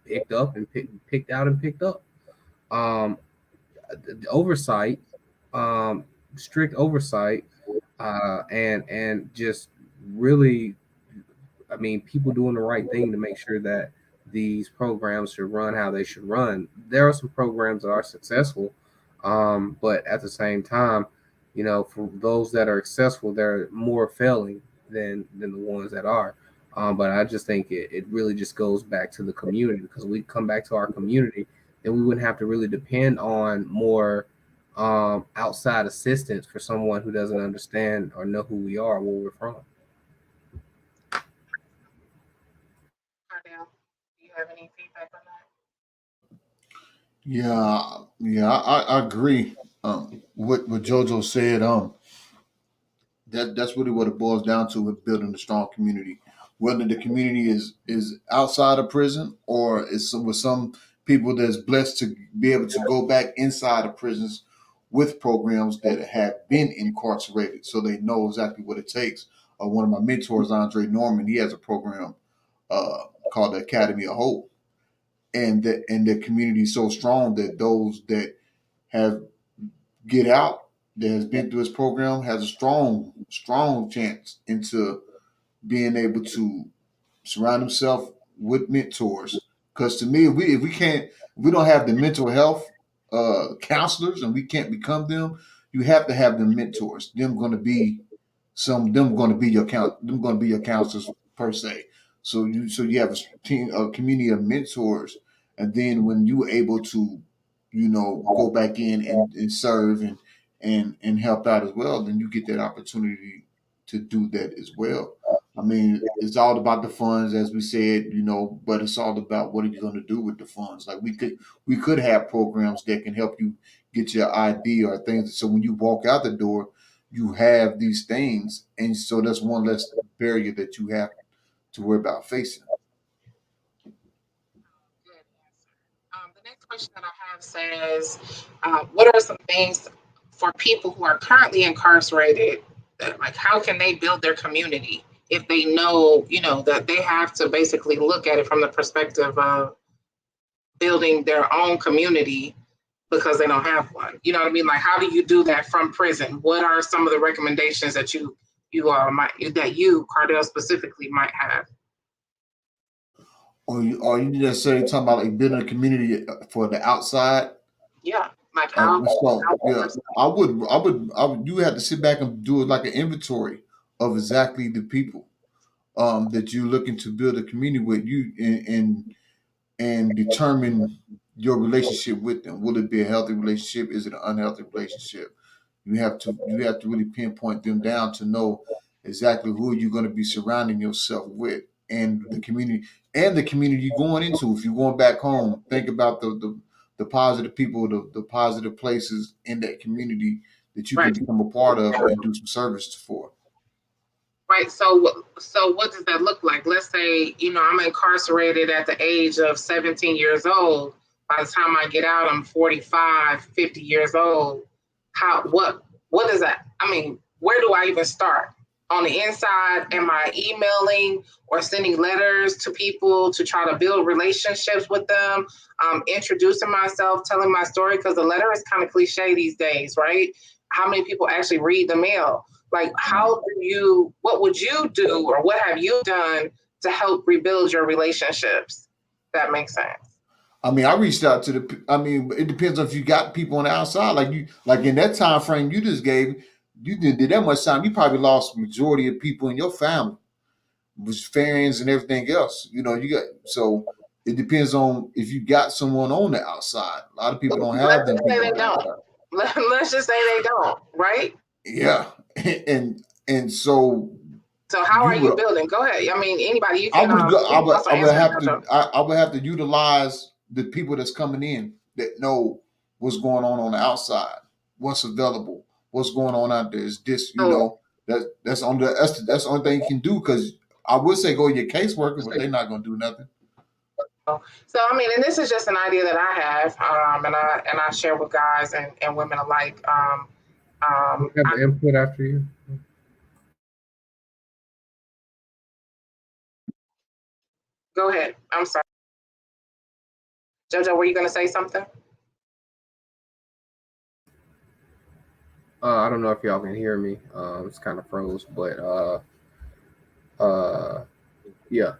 picked up and picked out and picked up. Oversight, strict oversight, and just really, I mean, people doing the right thing to make sure that these programs should run how they should run. There are some programs that are successful, but at the same time, you know, for those that are successful, they're more failing than the ones that are. But I just think it really just goes back to the community, because we come back to our community, then we wouldn't have to really depend on more outside assistance for someone who doesn't understand or know who we are, where we're from. Kardell, do you have any feedback on that? I agree. What Jojo said. That's really what it boils down to with building a strong community. Whether the community is outside of prison or is with some people that's blessed to be able to go back inside of prisons with programs that have been incarcerated, so they know exactly what it takes. One of my mentors, Andre Norman, he has a program called the Academy of Hope, and the community is so strong that those that have get out that has been through his program has a strong chance into being able to surround himself with mentors. Because to me, if we don't have the mental health counselors and we can't become them, you have to have the mentors. Them going to be your them going to be your counselors per se. So you have a community of mentors, and then when you're able to, go back in and serve and help out as well, then you get that opportunity to do that as well. I mean, it's all about the funds, as we said, but it's all about what are you going to do with the funds. Like we could have programs that can help you get your ID or things. So when you walk out the door, you have these things, and so that's one less barrier that you have to worry about facing. Good answer. The next question that I have says, what are some things for people who are currently incarcerated? Like, how can they build their community if they know, that they have to basically look at it from the perspective of building their own community because they don't have one? You know what I mean? Like, how do you do that from prison? What are some of the recommendations that you Kardell specifically might have? Or you necessarily talking about like building a community for the outside? Yeah, like how? Yeah, I would. You have to sit back and do like an inventory of exactly the people that you're looking to build a community with. And determine your relationship with them. Will it be a healthy relationship? Is it an unhealthy relationship? You have to really pinpoint them down to know exactly who you're going to be surrounding yourself with, and the community you're going into. If you're going back home, think about the positive people, the positive places in that community that you can Right. become a part of and do some service for. Right. So what does that look like? Let's say, I'm incarcerated at the age of 17 years old. By the time I get out, I'm 45, 50 years old. What is that? I mean, where do I even start? On the inside, am I emailing or sending letters to people to try to build relationships with them? Introducing myself, telling my story, because the letter is kind of cliche these days, right? How many people actually read the mail? Like, what would you do, or what have you done to help rebuild your relationships? That makes sense. I mean, I reached out to I mean, it depends on if you got people on the outside, like in that time frame you just gave. You didn't did that much time. You probably lost the majority of people in your family, with fans and everything else. So it depends on if you got someone on the outside. A lot of people don't have Let's them just say people they on the don't. outside. Let's just say they don't, right? Yeah, and so So how you are you would building? Go ahead. I mean, anybody, you I can would go. also I would answer have that, to. Jojo. I would have to utilize the people that's coming in that know what's going on the outside, what's available, what's going on out there. Is this So, that's the only thing you can do, because I would say go to your caseworker, but they're not going to do nothing. I mean, and this is just an idea that I have, and I share with guys and women alike. We have input after you. Go ahead. I'm sorry, Jojo. Were you going to say something? I don't know if y'all can hear me. It's kind of froze, but Uh, yeah.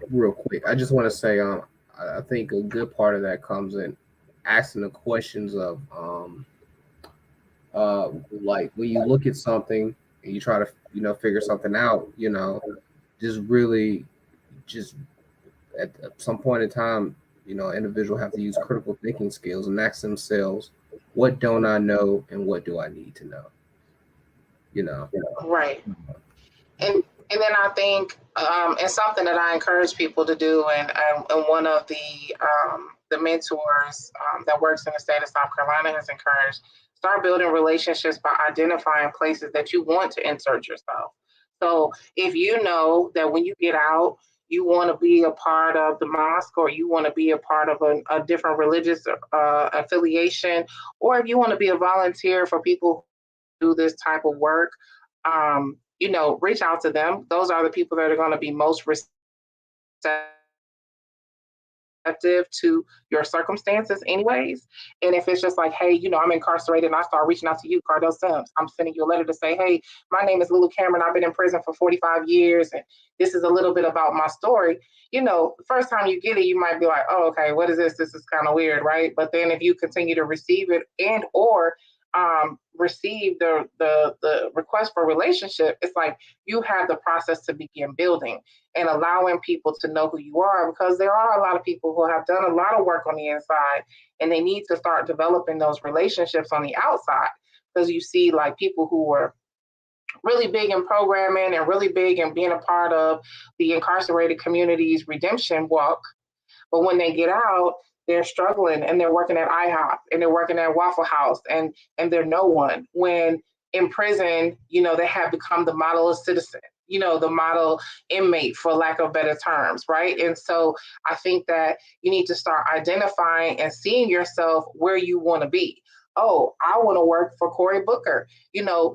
Real quick, I just want to say, I think a good part of that comes in asking the questions of, like when you look at something and you try to, figure something out, just really, just at some point in time, individual have to use critical thinking skills and ask themselves, what don't I know and what do I need to know? Right. And then I think, and something that I encourage people to do, and one of the mentors that works in the state of South Carolina has encouraged, start building relationships by identifying places that you want to insert yourself. So if you know that when you get out, you want to be a part of the mosque, or you want to be a part of a different religious affiliation, or if you want to be a volunteer for people who do this type of work, reach out to them. Those are the people that are going to be most receptive to your circumstances anyways. And if it's just like, hey, I'm incarcerated, and I start reaching out to you, Kardell Simms, I'm sending you a letter to say, hey, my name is Lulu Cameron, I've been in prison for 45 years, and this is a little bit about my story. The first time you get it, you might be like, oh, okay, what is this? This is kind of weird, right? But then if you continue to receive it and or receive the request for relationship, it's like you have the process to begin building and allowing people to know who you are, because there are a lot of people who have done a lot of work on the inside, and they need to start developing those relationships on the outside, because you see like people who were really big in programming and really big in being a part of the incarcerated community's redemption walk, but when they get out, they're struggling, and they're working at IHOP, and they're working at Waffle House, and they're no one. When in prison, they have become the model of citizen, the model inmate, for lack of better terms, right? And so I think that you need to start identifying and seeing yourself where you want to be. Oh, I want to work for Cory Booker,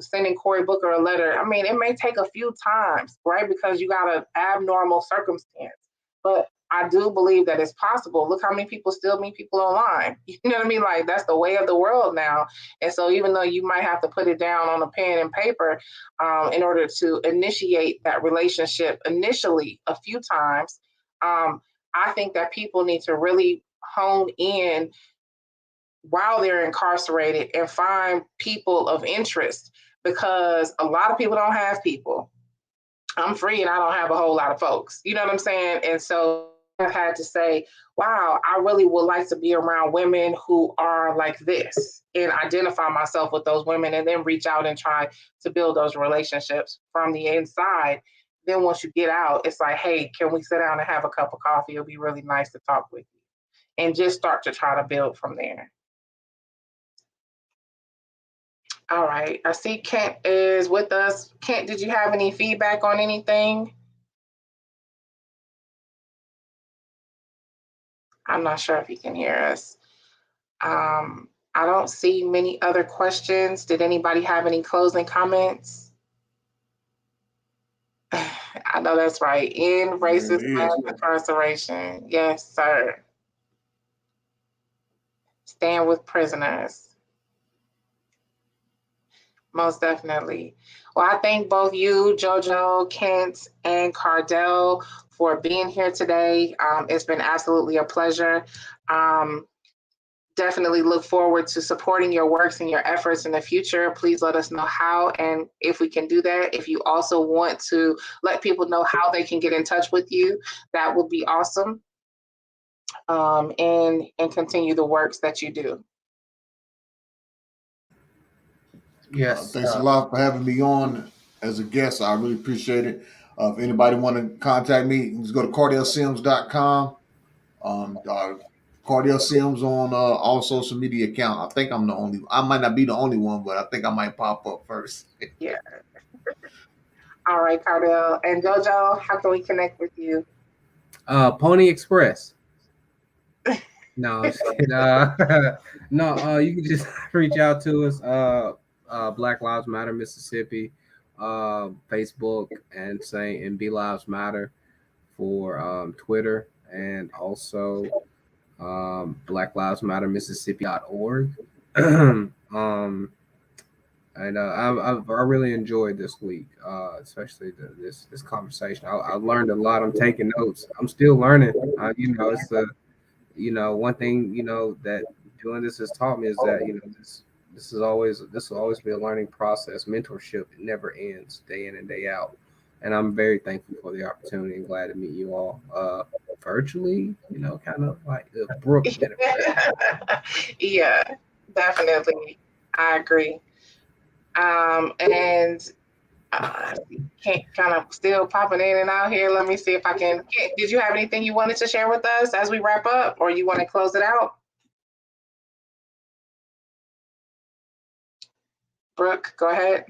sending Cory Booker a letter. I mean, it may take a few times, right? Because you got an abnormal circumstance, but I do believe that it's possible. Look how many people still meet people online. You know what I mean? Like, that's the way of the world now. And so even though you might have to put it down on a pen and paper in order to initiate that relationship initially a few times, I think that people need to really hone in while they're incarcerated and find people of interest, because a lot of people don't have people. I'm free and I don't have a whole lot of folks. You know what I'm saying? And so I've had to say, wow, I really would like to be around women who are like this, and identify myself with those women, and then reach out and try to build those relationships from the inside. Then once you get out, it's like, hey, can we sit down and have a cup of coffee? It'll be really nice to talk with you, and just start to try to build from there. All right. I see Kent is with us. Kent, did you have any feedback on anything? I'm not sure if he can hear us. I don't see many other questions. Did anybody have any closing comments? I know that's right. In racist mass incarceration. Yes, sir. Stand with prisoners. Most definitely. Well, I thank both you, Jojo, Kent, and Kardell for being here today. It's been absolutely a pleasure. Definitely look forward to supporting your works and your efforts in the future. Please let us know how and if we can do that. If you also want to let people know how they can get in touch with you, that would be awesome. And continue the works that you do. Yes. Thanks a lot for having me on as a guest. I really appreciate it. If anybody want to contact me, just go to KardellSimms.com. Kardell Simms on all social media accounts. I think I'm the only. I might not be the only one, but I think I might pop up first. Yeah. All right, Kardell and Jojo, how can we connect with you? Pony Express. No, no. You can just reach out to us. Black Lives Matter Mississippi, Facebook, and Be Lives Matter for Twitter, and also Black Lives Matter Mississippi.org. And I really enjoyed this week, especially this conversation. I learned a lot. I'm taking notes. I'm still learning. It's one thing that doing this has taught me is that this will always be a learning process. Mentorship, it never ends, day in and day out. And I'm very thankful for the opportunity and glad to meet you all virtually. Kind of like Brooke. Yeah, definitely. I agree. And can't kind of still popping in and out here. Let me see if I can. Did you have anything you wanted to share with us as we wrap up, or you want to close it out? Brooke, go ahead.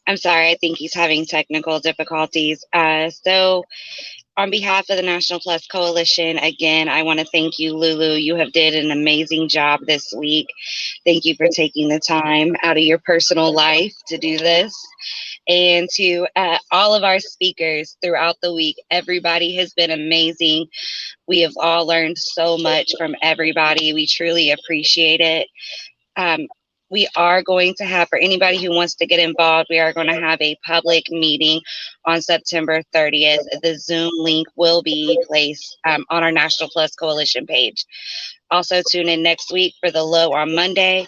I'm sorry, I think he's having technical difficulties. So on behalf of the National Plus Coalition, again, I want to thank you, Lulu. You have did an amazing job this week. Thank you for taking the time out of your personal life to do this. And to all of our speakers throughout the week, everybody has been amazing. We have all learned so much from everybody. We truly appreciate it. We are going to have, for anybody who wants to get involved, we are going to have a public meeting on September 30th. The Zoom link will be placed on our National Plus Coalition page. Also tune in next week for the Low on Monday,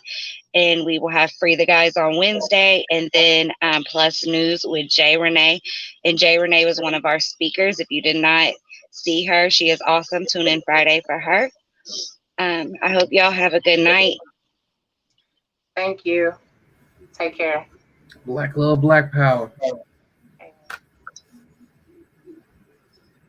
and we will have Free the Guys on Wednesday, and then Plus News with Jay Renee. And Jay Renee was one of our speakers. If you did not see her, she is awesome. Tune in Friday for her. I hope y'all have a good night. Thank you. Take care. Black love, black power.